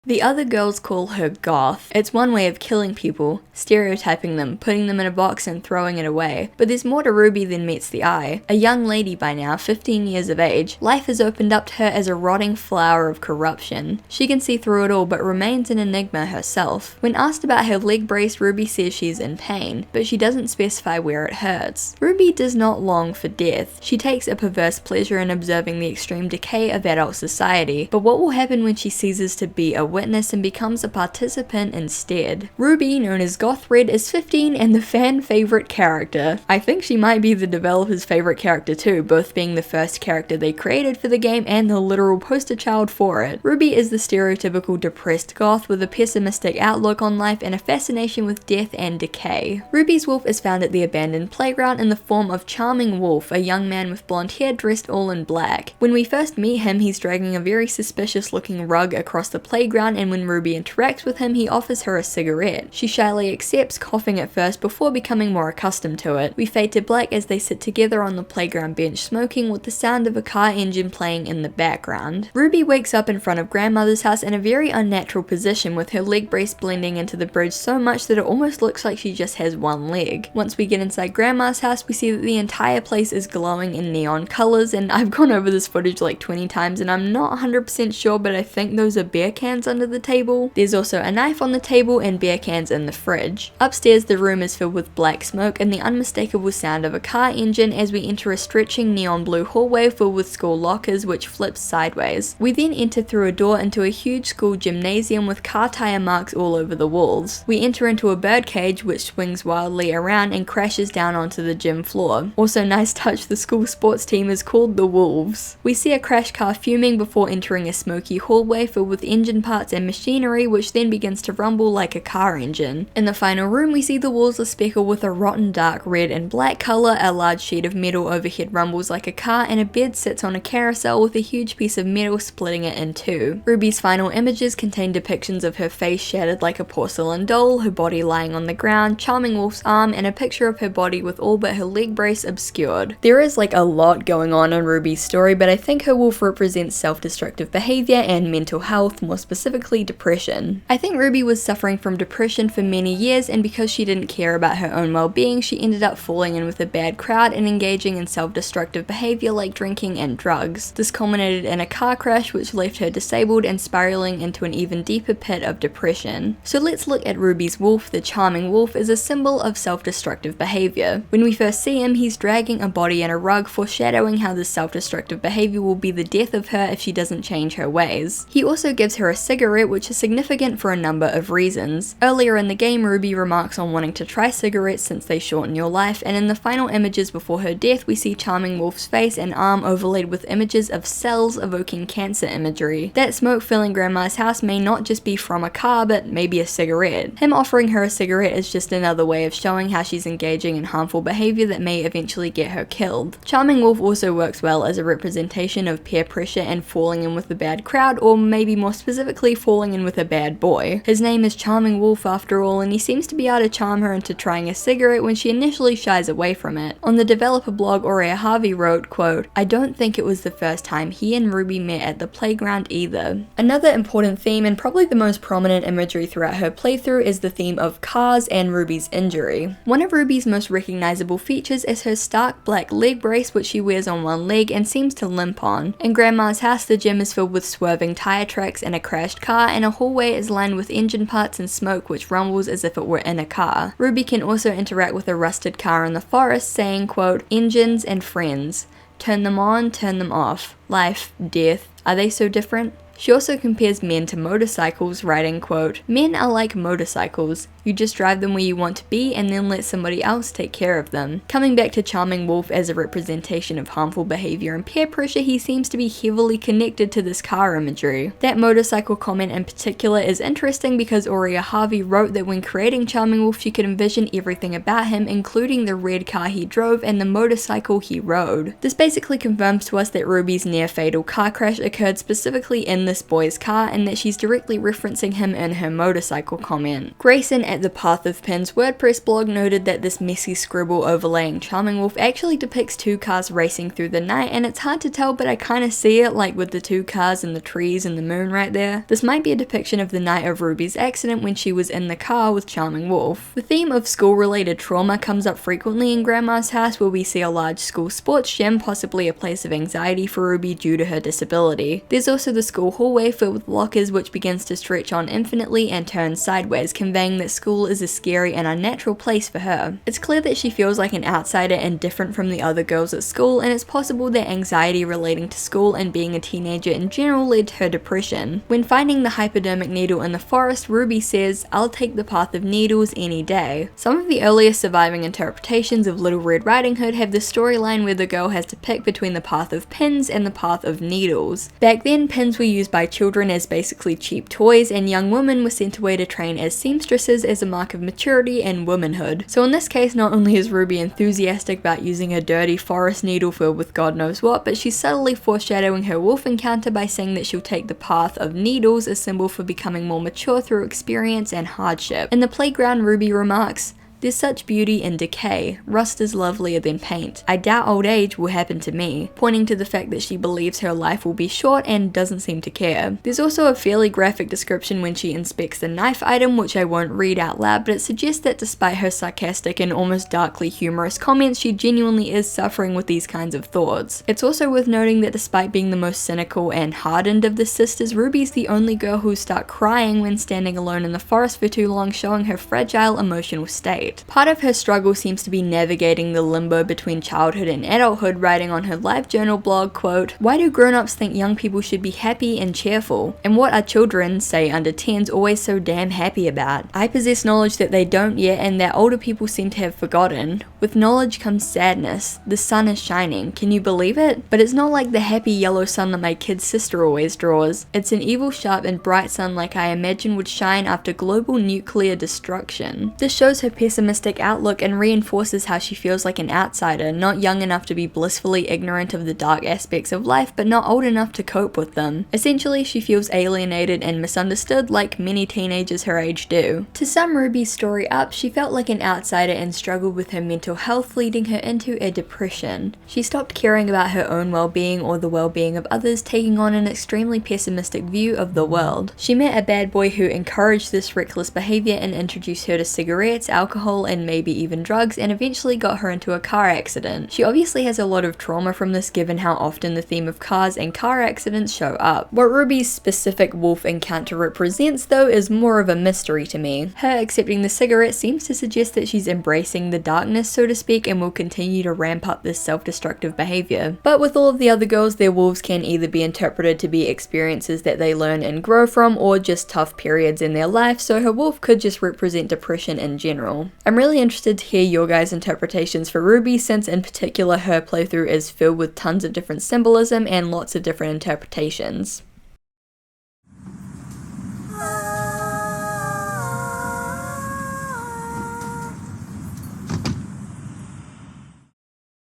The other girls call her goth. It's one way of killing people, stereotyping them, putting them in a box and throwing it away. But there's more to Ruby than meets the eye. A young lady by now, 15 years of age, life has opened up to her as a rotting flower of corruption. She can see through it all but remains an enigma herself. When asked about her leg brace, Ruby says she's in pain, but she doesn't specify where it hurts. Ruby does not long for death. She takes a perverse pleasure in observing the extreme decay of adult society, but what will happen when she ceases to be a witch witness and becomes a participant instead. Ruby, known as Goth Red, is 15 and the fan favorite character. I think she might be the developer's favorite character too, both being the first character they created for the game and the literal poster child for it. Ruby is the stereotypical depressed goth with a pessimistic outlook on life and a fascination with death and decay. Ruby's wolf is found at the abandoned playground in the form of Charming Wolf, a young man with blonde hair dressed all in black. When we first meet him, he's dragging a very suspicious looking rug across the playground, and when Ruby interacts with him, he offers her a cigarette. She shyly accepts, coughing at first before becoming more accustomed to it. We fade to black as they sit together on the playground bench smoking with the sound of a car engine playing in the background. Ruby wakes up in front of grandmother's house in a very unnatural position, with her leg brace blending into the bridge so much that it almost looks like she just has one leg. Once we get inside grandma's house, we see that the entire place is glowing in neon colors, and I've gone over this footage like 20 times and I'm not 100% sure, but I think those are beer cans under the table. There's also a knife on the table and beer cans in the fridge. Upstairs, the room is filled with black smoke and the unmistakable sound of a car engine as we enter a stretching neon blue hallway filled with school lockers which flips sideways. We then enter through a door into a huge school gymnasium with car tire marks all over the walls. We enter into a bird cage which swings wildly around and crashes down onto the gym floor. Also nice touch, the school sports team is called the Wolves. We see a crash car fuming before entering a smoky hallway filled with engine parts and machinery which then begins to rumble like a car engine. In the final room, we see the walls are speckled with a rotten dark red and black color, a large sheet of metal overhead rumbles like a car, and a bed sits on a carousel with a huge piece of metal splitting it in two. Ruby's final images contain depictions of her face shattered like a porcelain doll, her body lying on the ground, Charming Wolf's arm, and a picture of her body with all but her leg brace obscured. There is like a lot going on in Ruby's story, but I think her wolf represents self-destructive behavior and mental health, more specifically depression. I think Ruby was suffering from depression for many years, and because she didn't care about her own well-being, she ended up falling in with a bad crowd and engaging in self-destructive behavior like drinking and drugs. This culminated in a car crash which left her disabled and spiraling into an even deeper pit of depression. So let's look at Ruby's wolf. The Charming Wolf is a symbol of self-destructive behavior. When we first see him, he's dragging a body in a rug, foreshadowing how this self-destructive behavior will be the death of her if she doesn't change her ways. He also gives her a cigarette, which is significant for a number of reasons. Earlier in the game, Ruby remarks on wanting to try cigarettes since they shorten your life, and in the final images before her death, we see Charming Wolf's face and arm overlaid with images of cells evoking cancer imagery. That smoke filling grandma's house may not just be from a car, but maybe a cigarette. Him offering her a cigarette is just another way of showing how she's engaging in harmful behavior that may eventually get her killed. Charming Wolf also works well as a representation of peer pressure and falling in with the bad crowd, or maybe more specifically falling in with a bad boy. His name is Charming Wolf after all, and he seems to be able to charm her into trying a cigarette when she initially shies away from it. On the developer blog, Aurea Harvey wrote, quote, "I don't think it was the first time he and Ruby met at the playground either." Another important theme, and probably the most prominent imagery throughout her playthrough, is the theme of cars and Ruby's injury. One of Ruby's most recognizable features is her stark black leg brace, which she wears on one leg and seems to limp on. In Grandma's house, the gym is filled with swerving tire tracks and a crashed car, and a hallway is lined with engine parts and smoke which rumbles as if it were in a car. Ruby can also interact with a rusted car in the forest, saying, quote, "Engines and friends. Turn them on, turn them off. Life, death, are they so different?" She also compares men to motorcycles, writing, quote, "Men are like motorcycles. You just drive them where you want to be and then let somebody else take care of them." Coming back to Charming Wolf as a representation of harmful behavior and peer pressure, he seems to be heavily connected to this car imagery. That motorcycle comment in particular is interesting because Aurea Harvey wrote that when creating Charming Wolf, she could envision everything about him, including the red car he drove and the motorcycle he rode. This basically confirms to us that Ruby's near-fatal car crash occurred specifically in this boy's car, and that she's directly referencing him in her motorcycle comment. Grayson at the Path of Pins WordPress blog noted that this messy scribble overlaying Charming Wolf actually depicts two cars racing through the night, and it's hard to tell, but I kinda see it, like with the two cars and the trees and the moon right there. This might be a depiction of the night of Ruby's accident when she was in the car with Charming Wolf. The theme of school-related trauma comes up frequently in Grandma's house, where we see a large school sports gym, possibly a place of anxiety for Ruby due to her disability. There's also the school hallway filled with lockers which begins to stretch on infinitely and turn sideways, conveying that school is a scary and unnatural place for her. It's clear that she feels like an outsider and different from the other girls at school, and it's possible that anxiety relating to school and being a teenager in general led to her depression. When finding the hypodermic needle in the forest, Ruby says, "I'll take the path of needles any day." Some of the earliest surviving interpretations of Little Red Riding Hood have the storyline where the girl has to pick between the path of pins and the path of needles. Back then, pins were used by children as basically cheap toys, and young women were sent away to train as seamstresses as a mark of maturity and womanhood. So in this case, not only is Ruby enthusiastic about using a dirty forest needle filled with God knows what, but she's subtly foreshadowing her wolf encounter by saying that she'll take the path of needles, a symbol for becoming more mature through experience and hardship. In the playground, Ruby remarks, "There's such beauty in decay. Rust is lovelier than paint. I doubt old age will happen to me," pointing to the fact that she believes her life will be short and doesn't seem to care. There's also a fairly graphic description when she inspects the knife item, which I won't read out loud, but it suggests that despite her sarcastic and almost darkly humorous comments, she genuinely is suffering with these kinds of thoughts. It's also worth noting that despite being the most cynical and hardened of the sisters, Ruby's the only girl who start crying when standing alone in the forest for too long, showing her fragile emotional state. Part of her struggle seems to be navigating the limbo between childhood and adulthood, writing on her live journal blog, quote, "Why do grown-ups think young people should be happy and cheerful? And what are children, say under 10s, always so damn happy about? I possess knowledge that they don't yet and that older people seem to have forgotten. With knowledge comes sadness. The sun is shining. Can you believe it? But it's not like the happy yellow sun that my kid's sister always draws. It's an evil, sharp and bright sun like I imagine would shine after global nuclear destruction." This shows her pessimistic outlook and reinforces how she feels like an outsider, not young enough to be blissfully ignorant of the dark aspects of life, but not old enough to cope with them. Essentially, she feels alienated and misunderstood like many teenagers her age do. To sum Ruby's story up, she felt like an outsider and struggled with her mental health, leading her into a depression. She stopped caring about her own well-being or the well-being of others, taking on an extremely pessimistic view of the world. She met a bad boy who encouraged this reckless behavior and introduced her to cigarettes, alcohol, and maybe even drugs, and eventually got her into a car accident. She obviously has a lot of trauma from this, given how often the theme of cars and car accidents show up. What Ruby's specific wolf encounter represents, though, is more of a mystery to me. Her accepting the cigarette seems to suggest that she's embracing the darkness, so to speak, and will continue to ramp up this self-destructive behavior. But with all of the other girls, their wolves can either be interpreted to be experiences that they learn and grow from, or just tough periods in their life, so her wolf could just represent depression in general. I'm really interested to hear your guys' interpretations for Ruby, since in particular her playthrough is filled with tons of different symbolism and lots of different interpretations.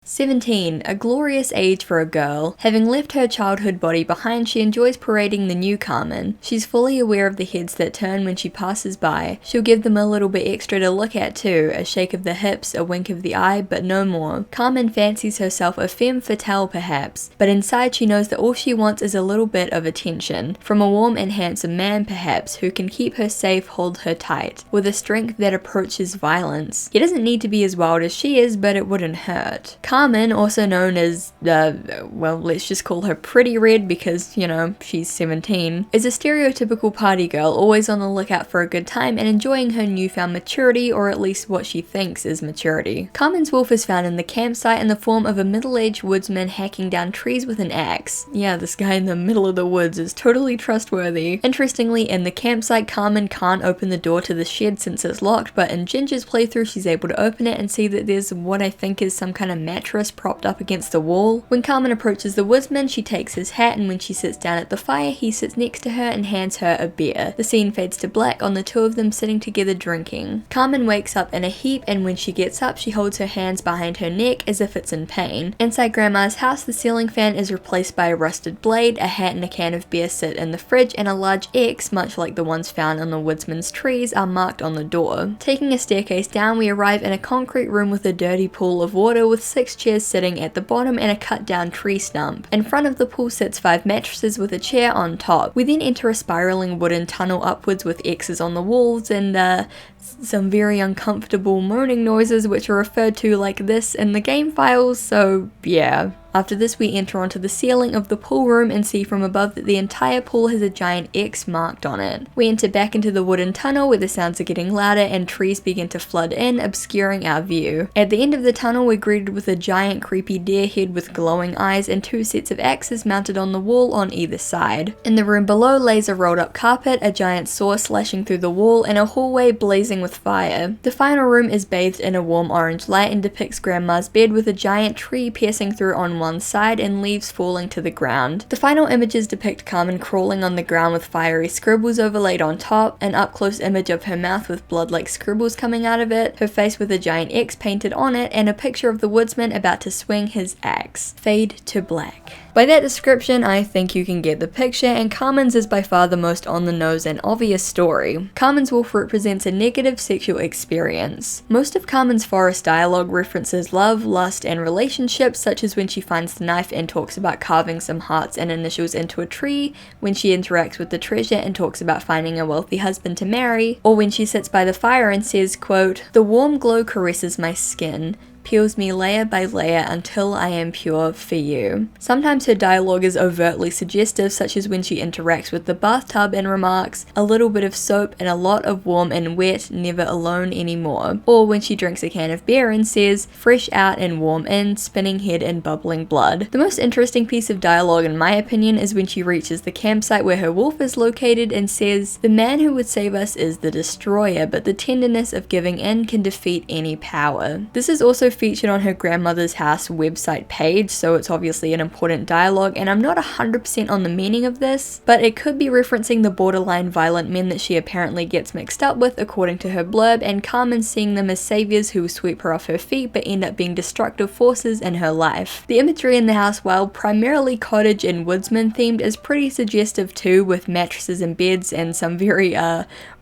17. A glorious age for a girl. Having left her childhood body behind, she enjoys parading the new Carmen. She's fully aware of the heads that turn when she passes by. She'll give them a little bit extra to look at too, a shake of the hips, a wink of the eye, but no more. Carmen fancies herself a femme fatale perhaps, but inside she knows that all she wants is a little bit of attention, from a warm and handsome man perhaps, who can keep her safe, hold her tight, with a strength that approaches violence. He doesn't need to be as wild as she is, but it wouldn't hurt. Carmen, also known as, well, let's just call her Pretty Red because, you know, she's 17, is a stereotypical party girl, always on the lookout for a good time and enjoying her newfound maturity, or at least what she thinks is maturity. Carmen's wolf is found in the campsite in the form of a middle-aged woodsman hacking down trees with an axe. Yeah, this guy in the middle of the woods is totally trustworthy. Interestingly, in the campsite, Carmen can't open the door to the shed since it's locked, but in Ginger's playthrough she's able to open it and see that there's what I think is some kind of mattress propped up against the wall. When Carmen approaches the woodsman, she takes his hat, and when she sits down at the fire, he sits next to her and hands her a beer. The scene fades to black on the two of them sitting together drinking. Carmen wakes up in a heap, and when she gets up, she holds her hands behind her neck as if it's in pain. Inside Grandma's house, the ceiling fan is replaced by a rusted blade, a hat and a can of beer sit in the fridge, and a large X, much like the ones found on the woodsman's trees, are marked on the door. Taking a staircase down, we arrive in a concrete room with a dirty pool of water with 6 chairs sitting at the bottom and a cut down tree stump. In front of the pool sits 5 mattresses with a chair on top. We then enter a spiraling wooden tunnel upwards with X's on the walls and some very uncomfortable moaning noises which are referred to like this in the game files, so yeah. After this, we enter onto the ceiling of the pool room and see from above that the entire pool has a giant X marked on it. We enter back into the wooden tunnel where the sounds are getting louder and trees begin to flood in, obscuring our view. At the end of the tunnel, we're greeted with a giant creepy deer head with glowing eyes and 2 sets of axes mounted on the wall on either side. In the room below lays a rolled up carpet, a giant saw slashing through the wall, and a hallway blazing with fire. The final room is bathed in a warm orange light and depicts Grandma's bed with a giant tree piercing through on one side and leaves falling to the ground. The final images depict Carmen crawling on the ground with fiery scribbles overlaid on top, an up close image of her mouth with blood-like scribbles coming out of it, her face with a giant X painted on it, and a picture of the woodsman about to swing his axe. Fade to black. By that description, I think you can get the picture, and Carmen's is by far the most on the nose and obvious story. Carmen's wolf represents a negative sexual experience. Most of Carmen's forest dialogue references love, lust, and relationships, such as when she finds the knife and talks about carving some hearts and initials into a tree, when she interacts with the treasure and talks about finding a wealthy husband to marry, or when she sits by the fire and says, quote, "The warm glow caresses my skin, peels me layer by layer until I am pure for you." Sometimes her dialogue is overtly suggestive, such as when she interacts with the bathtub and remarks, "A little bit of soap and a lot of warm and wet, never alone anymore." Or when she drinks a can of beer and says, "Fresh out and warm in, spinning head and bubbling blood." The most interesting piece of dialogue in my opinion is when she reaches the campsite where her wolf is located and says, "The man who would save us is the destroyer, but the tenderness of giving in can defeat any power." This is also featured on her grandmother's house website page, so it's obviously an important dialogue, and I'm not 100% on the meaning of this, but it could be referencing the borderline violent men that she apparently gets mixed up with according to her blurb, and Carmen seeing them as saviors who sweep her off her feet but end up being destructive forces in her life. The imagery in the house, while primarily cottage and woodsman themed, is pretty suggestive too, with mattresses and beds and some very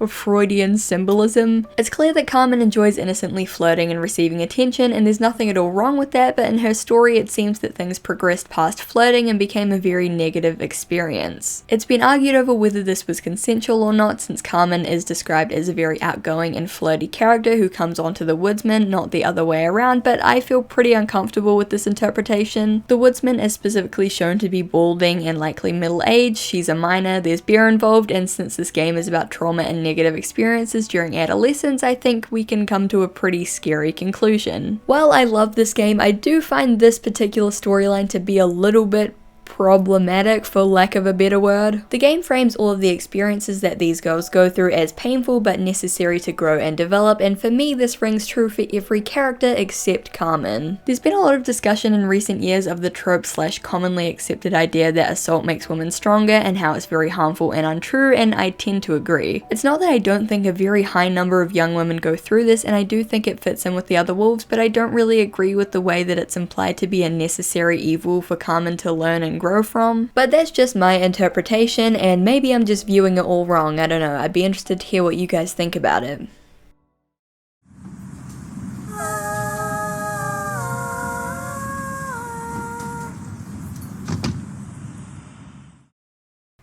Freudian symbolism. It's clear that Carmen enjoys innocently flirting and receiving attention, and there's nothing at all wrong with that, but in her story it seems that things progressed past flirting and became a very negative experience. It's been argued over whether this was consensual or not, since Carmen is described as a very outgoing and flirty character who comes onto the woodsman, not the other way around, but I feel pretty uncomfortable with this interpretation. The woodsman is specifically shown to be balding and likely middle-aged, she's a minor, there's beer involved, and since this game is about trauma and negative experiences during adolescence, I think we can come to a pretty scary conclusion. While I love this game, I do find this particular storyline to be a little bit problematic, for lack of a better word. The game frames all of the experiences that these girls go through as painful but necessary to grow and develop, and for me this rings true for every character except Carmen. There's been a lot of discussion in recent years of the trope / commonly accepted idea that assault makes women stronger and how it's very harmful and untrue, and I tend to agree. It's not that I don't think a very high number of young women go through this, and I do think it fits in with the other wolves, but I don't really agree with the way that it's implied to be a necessary evil for Carmen to learn and grow from. But that's just my interpretation, and maybe I'm just viewing it all wrong, I don't know. I'd be interested to hear what you guys think about it.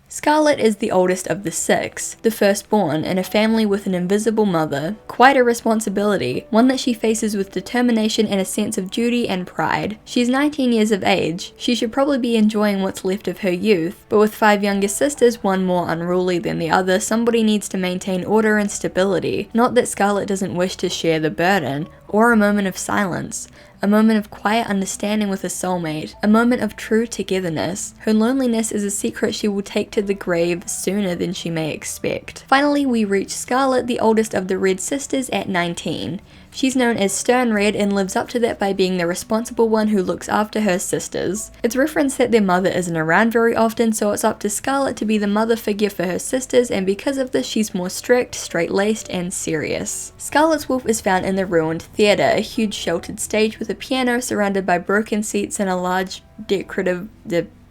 Scarlet is the oldest of the 6, the firstborn in a family with an invisible mother. Quite a responsibility, one that she faces with determination and a sense of duty and pride. She's 19 years of age. She should probably be enjoying what's left of her youth, but with 5 younger sisters, one more unruly than the other, somebody needs to maintain order and stability. Not that Scarlet doesn't wish to share the burden, or a moment of silence. A moment of quiet understanding with a soulmate, a moment of true togetherness. Her loneliness is a secret she will take to the grave sooner than she may expect. Finally, we reach Scarlet, the oldest of the Red sisters, at 19. She's known as Stern Red and lives up to that by being the responsible one who looks after her sisters. It's referenced that their mother isn't around very often, so it's up to Scarlet to be the mother figure for her sisters, and because of this she's more strict, straight-laced, and serious. Scarlet's wolf is found in the ruined theatre, a huge sheltered stage with a piano surrounded by broken seats and a large decorative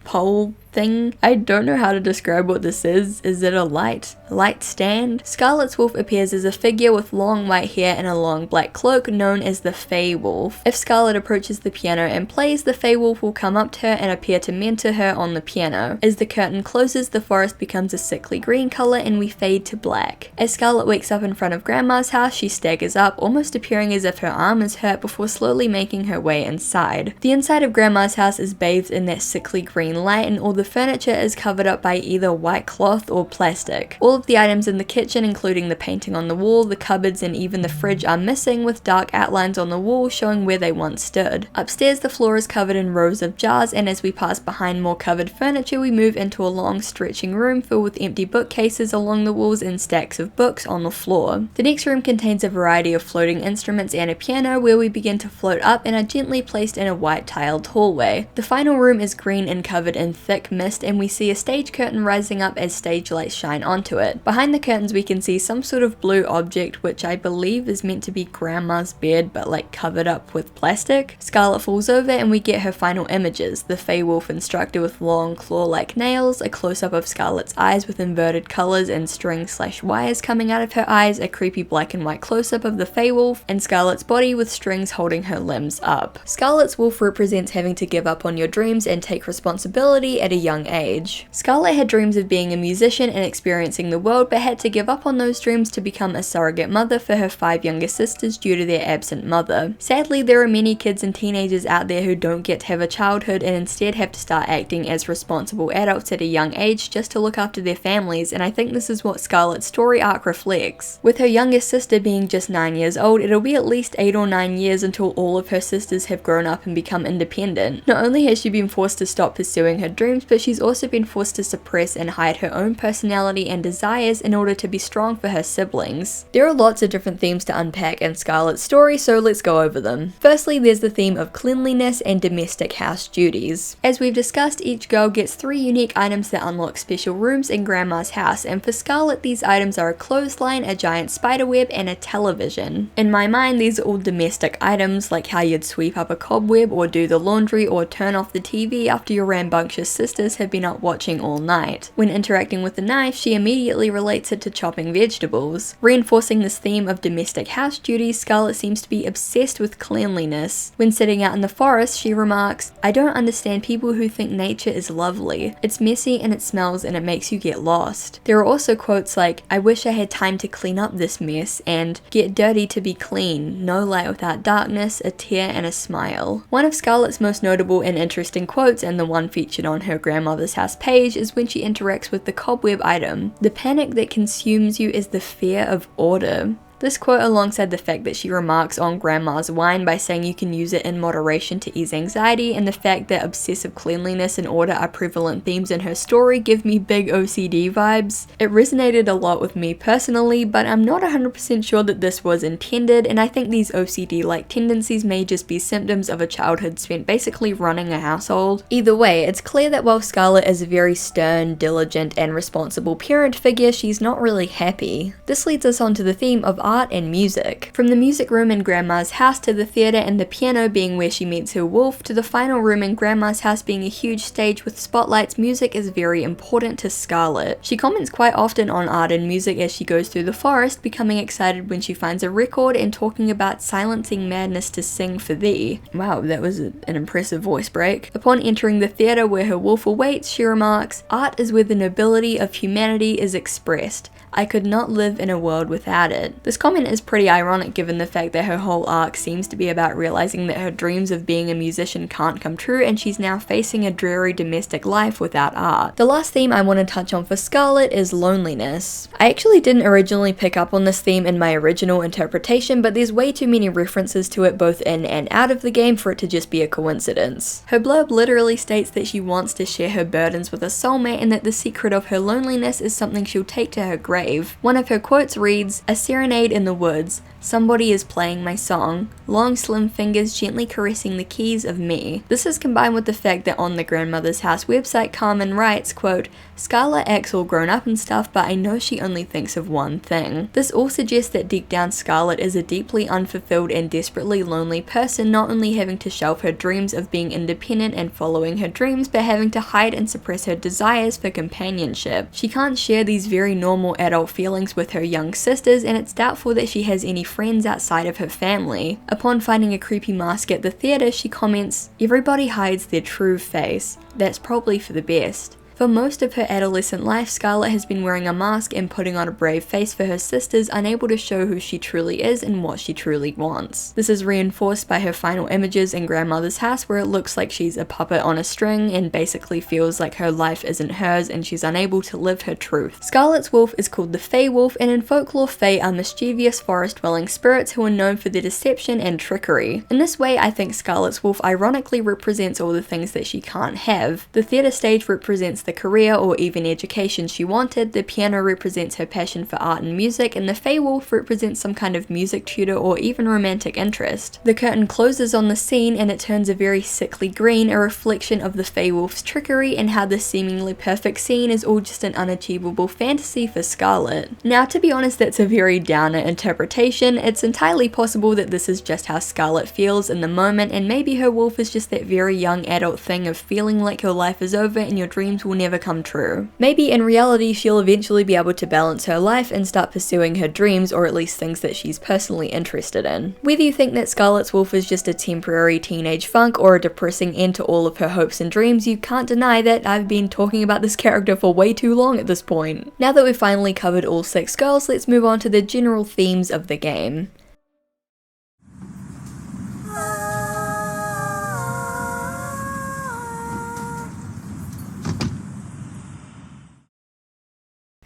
pole thing. I don't know how to describe what this is. Is it a light stand? Scarlet's wolf appears as a figure with long white hair and a long black cloak known as the Fey Wolf. If Scarlet approaches the piano and plays, the Fey Wolf will come up to her and appear to mentor her on the piano. As the curtain closes, the forest becomes a sickly green color and we fade to black. As Scarlet wakes up in front of Grandma's house, she staggers up, almost appearing as if her arm is hurt before slowly making her way inside. The inside of Grandma's house is bathed in that sickly green light and all the furniture is covered up by either white cloth or plastic. All of the items in the kitchen, including the painting on the wall, the cupboards and even the fridge are missing, with dark outlines on the wall showing where they once stood. Upstairs the floor is covered in rows of jars, and as we pass behind more covered furniture we move into a long stretching room filled with empty bookcases along the walls and stacks of books on the floor. The next room contains a variety of floating instruments and a piano where we begin to float up and are gently placed in a white tiled hallway. The final room is green and covered in thick mist, and we see a stage curtain rising up as stage lights shine onto it. Behind the curtains we can see some sort of blue object which I believe is meant to be Grandma's bed but like covered up with plastic. Scarlet falls over and we get her final images: the Fey Wolf instructor with long claw-like nails, a close-up of Scarlet's eyes with inverted colours and string/wires coming out of her eyes, a creepy black and white close-up of the Fey Wolf, and Scarlet's body with strings holding her limbs up. Scarlet's wolf represents having to give up on your dreams and take responsibility at a young age. Scarlet had dreams of being a musician and experiencing the world, but had to give up on those dreams to become a surrogate mother for her 5 younger sisters due to their absent mother. Sadly, there are many kids and teenagers out there who don't get to have a childhood and instead have to start acting as responsible adults at a young age just to look after their families, and I think this is what Scarlet's story arc reflects. With her youngest sister being just 9 years old, it'll be at least 8 or 9 years until all of her sisters have grown up and become independent. Not only has she been forced to stop pursuing her dreams, but she's also been forced to suppress and hide her own personality and desires in order to be strong for her siblings. There are lots of different themes to unpack in Scarlet's story, so let's go over them. Firstly, there's the theme of cleanliness and domestic house duties. As we've discussed, each girl gets 3 unique items that unlock special rooms in Grandma's house, and for Scarlet these items are a clothesline, a giant spiderweb, and a television. In my mind, these are all domestic items, like how you'd sweep up a cobweb or do the laundry or turn off the TV after your rambunctious sisters have been up watching all night. When interacting with the knife, she immediately relates it to chopping vegetables. Reinforcing this theme of domestic house duties, Scarlet seems to be obsessed with cleanliness. When sitting out in the forest, she remarks, "I don't understand people who think nature is lovely. It's messy and it smells and it makes you get lost." There are also quotes like, "I wish I had time to clean up this mess," and "Get dirty to be clean, no light without darkness, a tear and a smile." One of Scarlet's most notable and interesting quotes, and the one featured on her grandmother's house page, is when she interacts with the cobweb item. "The panic that consumes you is the fear of order." This quote, alongside the fact that she remarks on Grandma's wine by saying you can use it in moderation to ease anxiety, and the fact that obsessive cleanliness and order are prevalent themes in her story, give me big OCD vibes. It resonated a lot with me personally, but I'm not 100% sure that this was intended, and I think these OCD-like tendencies may just be symptoms of a childhood spent basically running a household. Either way, it's clear that while Scarlet is a very stern, diligent, and responsible parent figure, she's not really happy. This leads us on to the theme of art and music. From the music room in Grandma's house to the theatre and the piano being where she meets her wolf, to the final room in Grandma's house being a huge stage with spotlights, music is very important to Scarlet. She comments quite often on art and music as she goes through the forest, becoming excited when she finds a record and talking about silencing madness to sing for thee. Wow, that was an impressive voice break. Upon entering the theatre where her wolf awaits, she remarks, "Art is where the nobility of humanity is expressed. I could not live in a world without it." This comment is pretty ironic given the fact that her whole arc seems to be about realizing that her dreams of being a musician can't come true, and she's now facing a dreary domestic life without art. The last theme I want to touch on for Scarlet is loneliness. I actually didn't originally pick up on this theme in my original interpretation, but there's way too many references to it both in and out of the game for it to just be a coincidence. Her blurb literally states that she wants to share her burdens with a soulmate, and that the secret of her loneliness is something she'll take to her grave. One of her quotes reads, "A serenade in the woods, Somebody is playing my song, long slim fingers gently caressing the keys of me. This is combined with the fact that on the grandmother's house website, Carmen writes, quote, Scarlet acts all grown up and stuff, but I know she only thinks of one thing. This all suggests that deep down Scarlet is a deeply unfulfilled and desperately lonely person, not only having to shelve her dreams of being independent and following her dreams, but having to hide and suppress her desires for companionship. She can't share these very normal adult feelings with her young sisters, and it's doubtful that she has any friends outside of her family. Upon finding a creepy mask at the theatre, she comments, "Everybody hides their true face. That's probably for the best." For most of her adolescent life, Scarlet has been wearing a mask and putting on a brave face for her sisters, unable to show who she truly is and what she truly wants. This is reinforced by her final images in grandmother's house, where it looks like she's a puppet on a string and basically feels like her life isn't hers and she's unable to live her truth. Scarlet's wolf is called the Fey Wolf, and in folklore, Fey are mischievous forest-dwelling spirits who are known for their deception and trickery. In this way, I think Scarlet's wolf ironically represents all the things that she can't have. The theatre stage represents the career or even education she wanted, the piano represents her passion for art and music, and the Fey Wolf represents some kind of music tutor or even romantic interest. The curtain closes on the scene and it turns a very sickly green, a reflection of the Fey Wolf's trickery and how the seemingly perfect scene is all just an unachievable fantasy for Scarlet. Now, to be honest, that's a very downer interpretation. It's entirely possible that this is just how Scarlet feels in the moment, and maybe her wolf is just that very young adult thing of feeling like your life is over and your dreams will never come true. Maybe in reality she'll eventually be able to balance her life and start pursuing her dreams, or at least things that she's personally interested in. Whether you think that Scarlet's wolf is just a temporary teenage funk or a depressing end to all of her hopes and dreams, you can't deny that I've been talking about this character for way too long at this point. Now that we've finally covered all 6 girls, let's move on to the general themes of the game.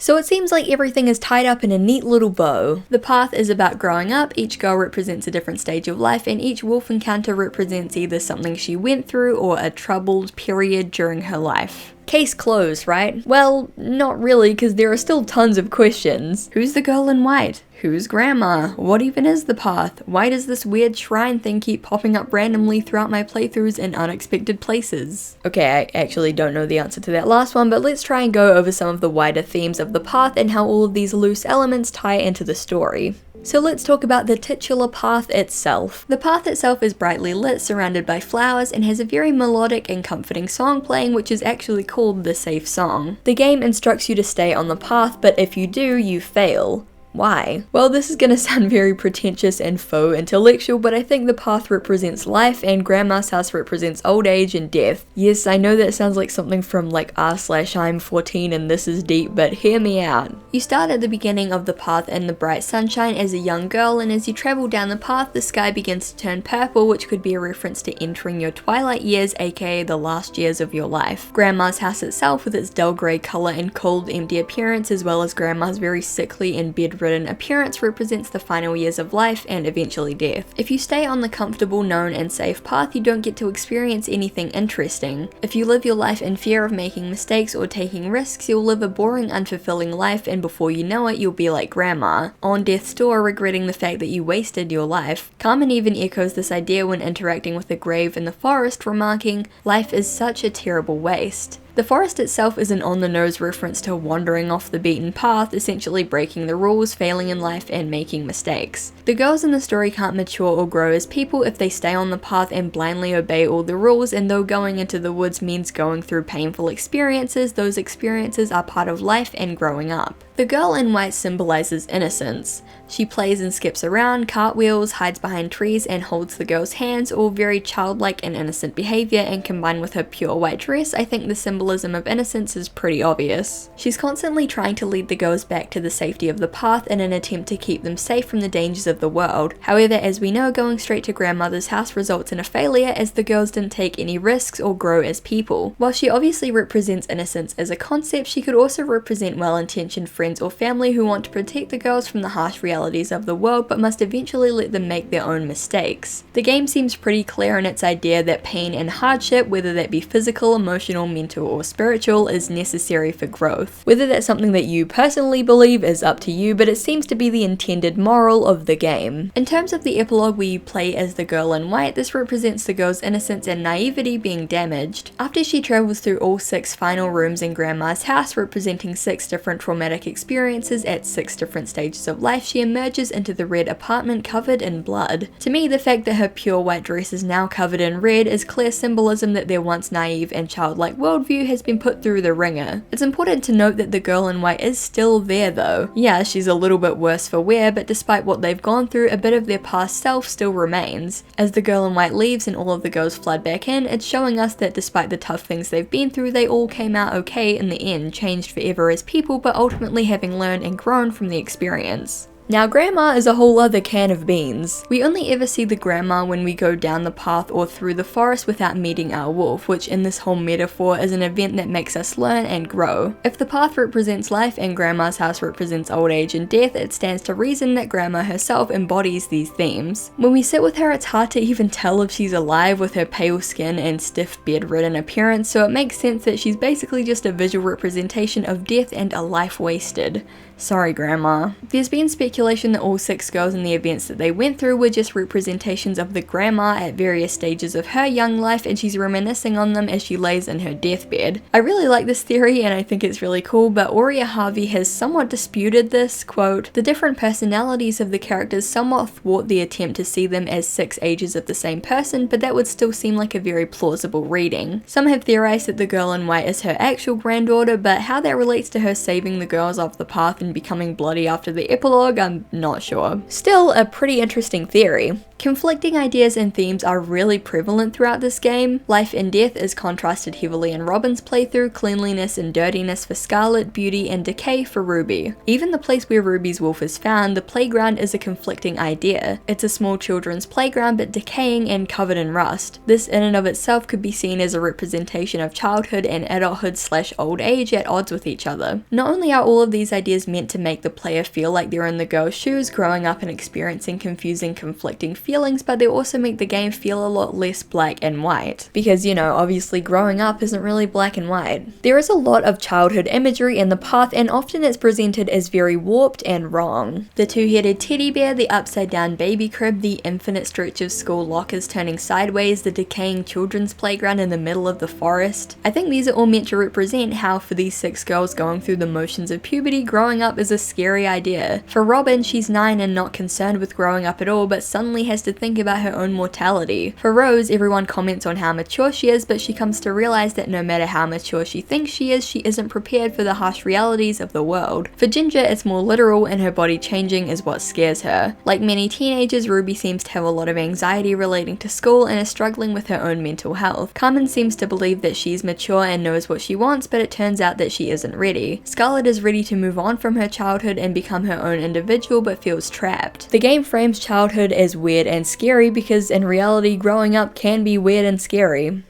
So it seems like everything is tied up in a neat little bow. The path is about growing up, each girl represents a different stage of life, and each wolf encounter represents either something she went through or a troubled period during her life. Case closed, right? Well, not really, because there are still tons of questions. Who's the girl in white? Who's grandma? What even is the path? Why does this weird shrine thing keep popping up randomly throughout my playthroughs in unexpected places? Okay, I actually don't know the answer to that last one, but let's try and go over some of the wider themes of the path and how all of these loose elements tie into the story. So let's talk about the titular path itself. The path itself is brightly lit, surrounded by flowers, and has a very melodic and comforting song playing, which is actually called the safe song. The game instructs you to stay on the path, but if you do, you fail. Why? Well, this is gonna sound very pretentious and faux intellectual, but I think the path represents life and grandma's house represents old age and death. Yes, I know that sounds like something from like r/I'm 14 and this is deep, but hear me out. You start at the beginning of the path in the bright sunshine as a young girl, and as you travel down the path, the sky begins to turn purple, which could be a reference to entering your twilight years, aka the last years of your life. Grandma's house itself, with its dull grey colour and cold, empty appearance, as well as grandma's very sickly and bedridden appearance, represents the final years of life and eventually death. If you stay on the comfortable, known and safe path, you don't get to experience anything interesting. If you live your life in fear of making mistakes or taking risks, you'll live a boring, unfulfilling life, and before you know it, you'll be like grandma, on death's door regretting the fact that you wasted your life. Carmen even echoes this idea when interacting with the grave in the forest, remarking, "Life is such a terrible waste." The forest itself is an on-the-nose reference to wandering off the beaten path, essentially breaking the rules, failing in life, and making mistakes. The girls in the story can't mature or grow as people if they stay on the path and blindly obey all the rules, and though going into the woods means going through painful experiences, those experiences are part of life and growing up. The girl in white symbolizes innocence. She plays and skips around, cartwheels, hides behind trees, and holds the girl's hands, all very childlike and innocent behavior, and combined with her pure white dress, I think the symbolism of innocence is pretty obvious. She's constantly trying to lead the girls back to the safety of the path in an attempt to keep them safe from the dangers of the world. However, as we know, going straight to grandmother's house results in a failure, as the girls didn't take any risks or grow as people. While she obviously represents innocence as a concept, she could also represent well-intentioned friends friends or family who want to protect the girls from the harsh realities of the world but must eventually let them make their own mistakes. The game seems pretty clear in its idea that pain and hardship, whether that be physical, emotional, mental, or spiritual, is necessary for growth. Whether that's something that you personally believe is up to you, but it seems to be the intended moral of the game. In terms of the epilogue where you play as the girl in white, this represents the girl's innocence and naivety being damaged. After she travels through all 6 final rooms in Grandma's house, representing 6 different traumatic experiences at 6 different stages of life, she emerges into the red apartment covered in blood. To me, the fact that her pure white dress is now covered in red is clear symbolism that their once naive and childlike worldview has been put through the ringer. It's important to note that the girl in white is still there though. Yeah, she's a little bit worse for wear, but despite what they've gone through, a bit of their past self still remains. As the girl in white leaves and all of the girls flood back in, it's showing us that despite the tough things they've been through, they all came out okay in the end, changed forever as people, but ultimately having learned and grown from the experience. Now, Grandma is a whole other can of beans. We only ever see the grandma when we go down the path or through the forest without meeting our wolf, which in this whole metaphor is an event that makes us learn and grow. If the path represents life and Grandma's house represents old age and death, it stands to reason that Grandma herself embodies these themes. When we sit with her, it's hard to even tell if she's alive with her pale skin and stiff bedridden appearance, so it makes sense that she's basically just a visual representation of death and a life wasted. Sorry, Grandma. There's been speculation that all 6 girls in the events that they went through were just representations of the grandma at various stages of her young life, and she's reminiscing on them as she lays in her deathbed. I really like this theory and I think it's really cool, but Aurea Harvey has somewhat disputed this. Quote, "The different personalities of the characters somewhat thwart the attempt to see them as 6 ages of the same person, but that would still seem like a very plausible reading. Some have theorized that the girl in white is her actual granddaughter, but how that relates to her saving the girls off the path and becoming bloody after the epilogue, I'm not sure. Still, a pretty interesting theory. Conflicting ideas and themes are really prevalent throughout this game. Life and death is contrasted heavily in Robin's playthrough, cleanliness and dirtiness for Scarlet, beauty and decay for Ruby. Even the place where Ruby's wolf is found, the playground is a conflicting idea. It's a small children's playground but decaying and covered in rust. This in and of itself could be seen as a representation of childhood and adulthood / old age at odds with each other. Not only are all of these ideas meant to make the player feel like they're in the girl's shoes, growing up and experiencing confusing, conflicting feelings, but they also make the game feel a lot less black and white. Because, you know, obviously growing up isn't really black and white. There is a lot of childhood imagery in the path, and often it's presented as very warped and wrong. The 2-headed teddy bear, the upside down baby crib, the infinite stretch of school lockers turning sideways, the decaying children's playground in the middle of the forest. I think these are all meant to represent how for these 6 girls going through the motions of puberty, growing up is a scary idea. For Robin, she's 9 and not concerned with growing up at all, but suddenly has to think about her own mortality. For Rose, everyone comments on how mature she is, but she comes to realize that no matter how mature she thinks she isn't prepared for the harsh realities of the world. For Ginger, it's more literal, and her body changing is what scares her. Like many teenagers, Ruby seems to have a lot of anxiety relating to school and is struggling with her own mental health. Carmen seems to believe that she's mature and knows what she wants, but it turns out that she isn't ready. Scarlet is ready to move on from her childhood and become her own individual, but feels trapped. The game frames childhood as weird and scary because in reality, growing up can be weird and scary.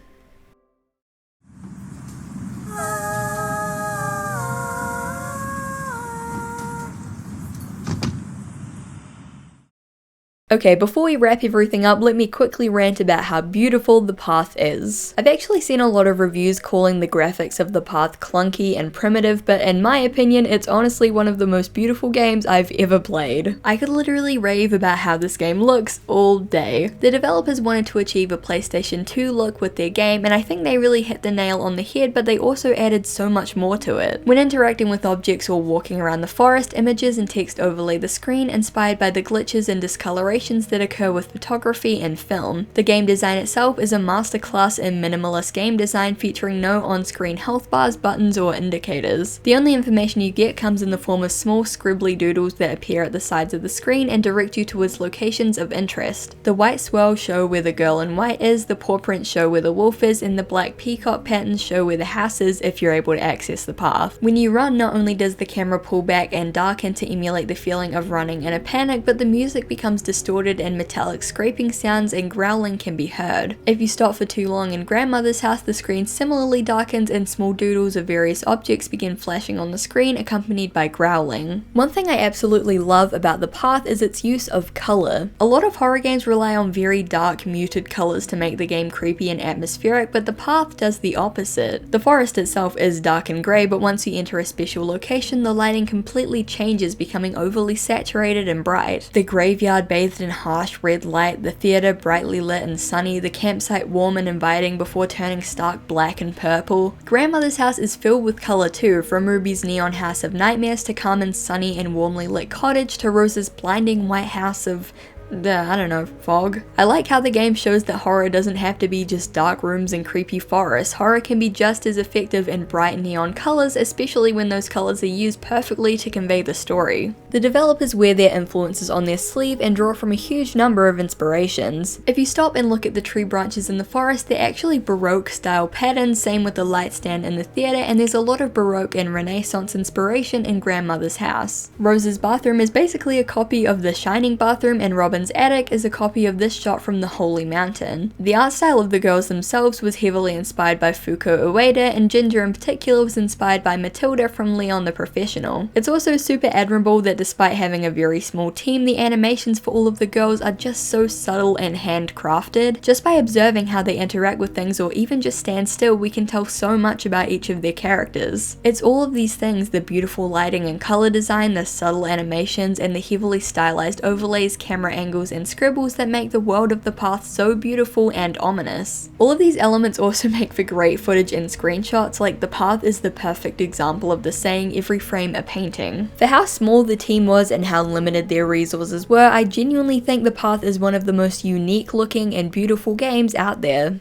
Okay, before we wrap everything up, let me quickly rant about how beautiful the path is. I've actually seen a lot of reviews calling the graphics of the path clunky and primitive, but in my opinion, it's honestly one of the most beautiful games I've ever played. I could literally rave about how this game looks all day. The developers wanted to achieve a PlayStation 2 look with their game, and I think they really hit the nail on the head, but they also added so much more to it. When interacting with objects or walking around the forest, images and text overlay the screen, inspired by the glitches and discoloration that occur with photography and film. The game design itself is a masterclass in minimalist game design featuring no on-screen health bars, buttons, or indicators. The only information you get comes in the form of small scribbly doodles that appear at the sides of the screen and direct you towards locations of interest. The white swirls show where the girl in white is, the paw prints show where the wolf is, and the black peacock patterns show where the house is if you're able to access the path. When you run, not only does the camera pull back and darken to emulate the feeling of running in a panic, but the music becomes distorted distorted and metallic scraping sounds and growling can be heard. If you stop for too long in grandmother's house, the screen similarly darkens and small doodles of various objects begin flashing on the screen, accompanied by growling. One thing I absolutely love about the path is its use of color. A lot of horror games rely on very dark, muted colors to make the game creepy and atmospheric, but the path does the opposite. The forest itself is dark and grey, but once you enter a special location, the lighting completely changes, becoming overly saturated and bright. The graveyard bathed in harsh red light, the theatre brightly lit and sunny, the campsite warm and inviting before turning stark black and purple. Grandmother's house is filled with colour too, from Ruby's neon house of nightmares to Carmen's sunny and warmly lit cottage to Rose's blinding white house of I don't know, fog. I like how the game shows that horror doesn't have to be just dark rooms and creepy forests. Horror can be just as effective in bright neon colours, especially when those colours are used perfectly to convey the story. The developers wear their influences on their sleeve and draw from a huge number of inspirations. If you stop and look at the tree branches in the forest, they're actually Baroque style patterns, same with the light stand in the theatre, and there's a lot of Baroque and Renaissance inspiration in Grandmother's house. Rose's bathroom is basically a copy of the Shining bathroom, and Robin's attic is a copy of this shot from the Holy Mountain. The art style of the girls themselves was heavily inspired by Fuko Ueda, and Ginger in particular was inspired by Matilda from Leon the Professional. It's also super admirable that despite having a very small team, the animations for all of the girls are just so subtle and handcrafted. Just by observing how they interact with things or even just stand still, we can tell so much about each of their characters. It's all of these things, the beautiful lighting and color design, the subtle animations, and the heavily stylized overlays, camera angles, and scribbles that make the world of the path so beautiful and ominous. All of these elements also make for great footage and screenshots. Like, the path is the perfect example of the saying, every frame a painting. For how small the team was and how limited their resources were, I genuinely think the path is one of the most unique looking and beautiful games out there.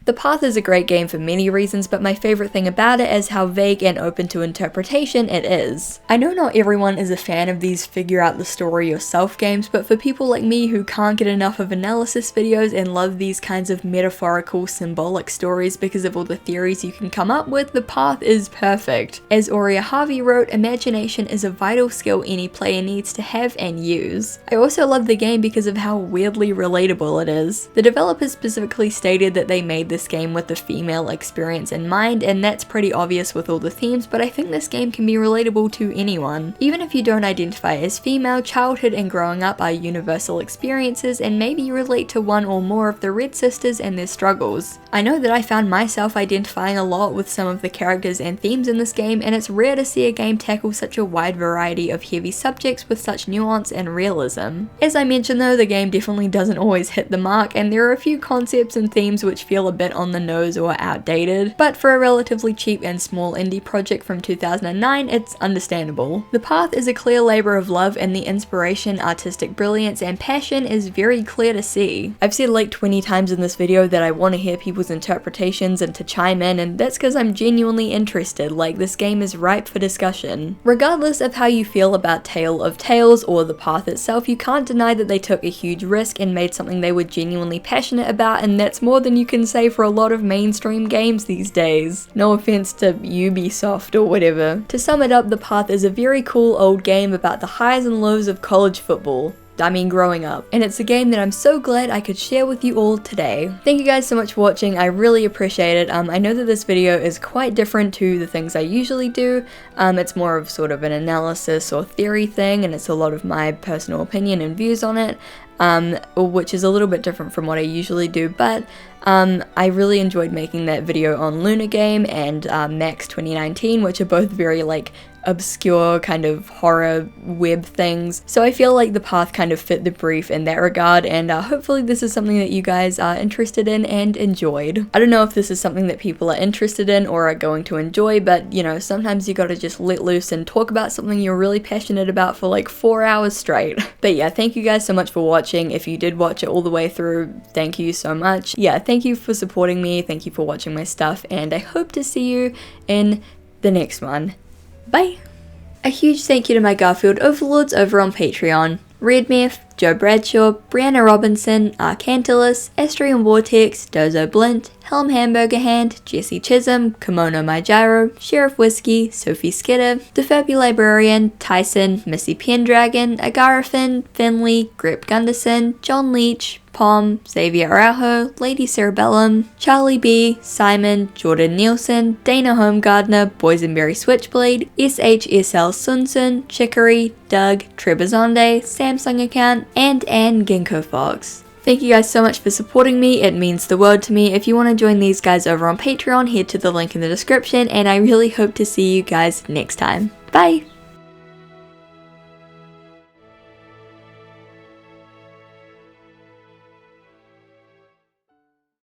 The Path is a great game for many reasons, but my favourite thing about it is how vague and open to interpretation it is. I know not everyone is a fan of these figure out the story yourself games, but for people like me who can't get enough of analysis videos and love these kinds of metaphorical, symbolic stories because of all the theories you can come up with, The Path is perfect. As Uriah Harvey wrote, imagination is a vital skill any player needs to have and use. I also love the game because of how weirdly relatable it is. The developers specifically stated that they made this game with the female experience in mind, and that's pretty obvious with all the themes, but I think this game can be relatable to anyone. Even if you don't identify as female, childhood and growing up are universal experiences, and maybe you relate to one or more of the Red sisters and their struggles. I know that I found myself identifying a lot with some of the characters and themes in this game, and it's rare to see a game tackle such a wide variety of heavy subjects with such nuance and realism. As I mentioned though, the game definitely doesn't always hit the mark, and there are a few concepts and themes which feel a bit on the nose or outdated, but for a relatively cheap and small indie project from 2009, it's understandable. The Path is a clear labour of love, and the inspiration, artistic brilliance, and passion is very clear to see. I've said like 20 times in this video that I want to hear people's interpretations and to chime in, and that's because I'm genuinely interested. Like, this game is ripe for discussion. Regardless of how you feel about Tale of Tales or The Path itself, you can't deny that they took a huge risk and made something they were genuinely passionate about, and that's more than you can say for a lot of mainstream games these days. No offense to Ubisoft or whatever. To sum it up, The Path is a very cool old game about the highs and lows of college football. I mean, growing up. And it's a game that I'm so glad I could share with you all today. Thank you guys so much for watching, I really appreciate it. I know that this video is quite different to the things I usually do. It's more of sort of an analysis or theory thing, and it's a lot of my personal opinion and views on it. Which is a little bit different from what I usually do, but I really enjoyed making that video on Luna Game and Max 2019, which are both very like obscure kind of horror web things, so I feel like The Path kind of fit the brief in that regard, and hopefully this is something that you guys are interested in and enjoyed. I don't know if this is something that people are interested in or are going to enjoy, but you know, sometimes you gotta just let loose and talk about something you're really passionate about for like 4 hours straight. But yeah, thank you guys so much for watching. If you did watch it all the way through, thank you so much. Yeah, thank you for supporting me, thank you for watching my stuff, and I hope to see you in the next one. Bye! A huge thank you to my Garfield overlords over on Patreon. Redmeth, Joe Bradshaw, Brianna Robinson, Arcantilus, Astrian Vortex, Dozo Blint, Helm Hamburger Hand, Jesse Chisholm, Kimono My Gyro, Sheriff Whiskey, Sophie Skidder, Defurby Librarian, Tyson, Missy Pendragon, Agarafin, Finley, Grip Gunderson, John Leach, Pom, Xavier Araujo, Lady Cerebellum, Charlie B, Simon, Jordan Nielsen, Dana Homegardner, Boysenberry Switchblade, SHSL Sunsun, Chicory, Doug, Trebizonde, Samsung Account, and Anne Ginkgo Fox. Thank you guys so much for supporting me, it means the world to me. If you want to join these guys over on Patreon, head to the link in the description, and I really hope to see you guys next time. Bye!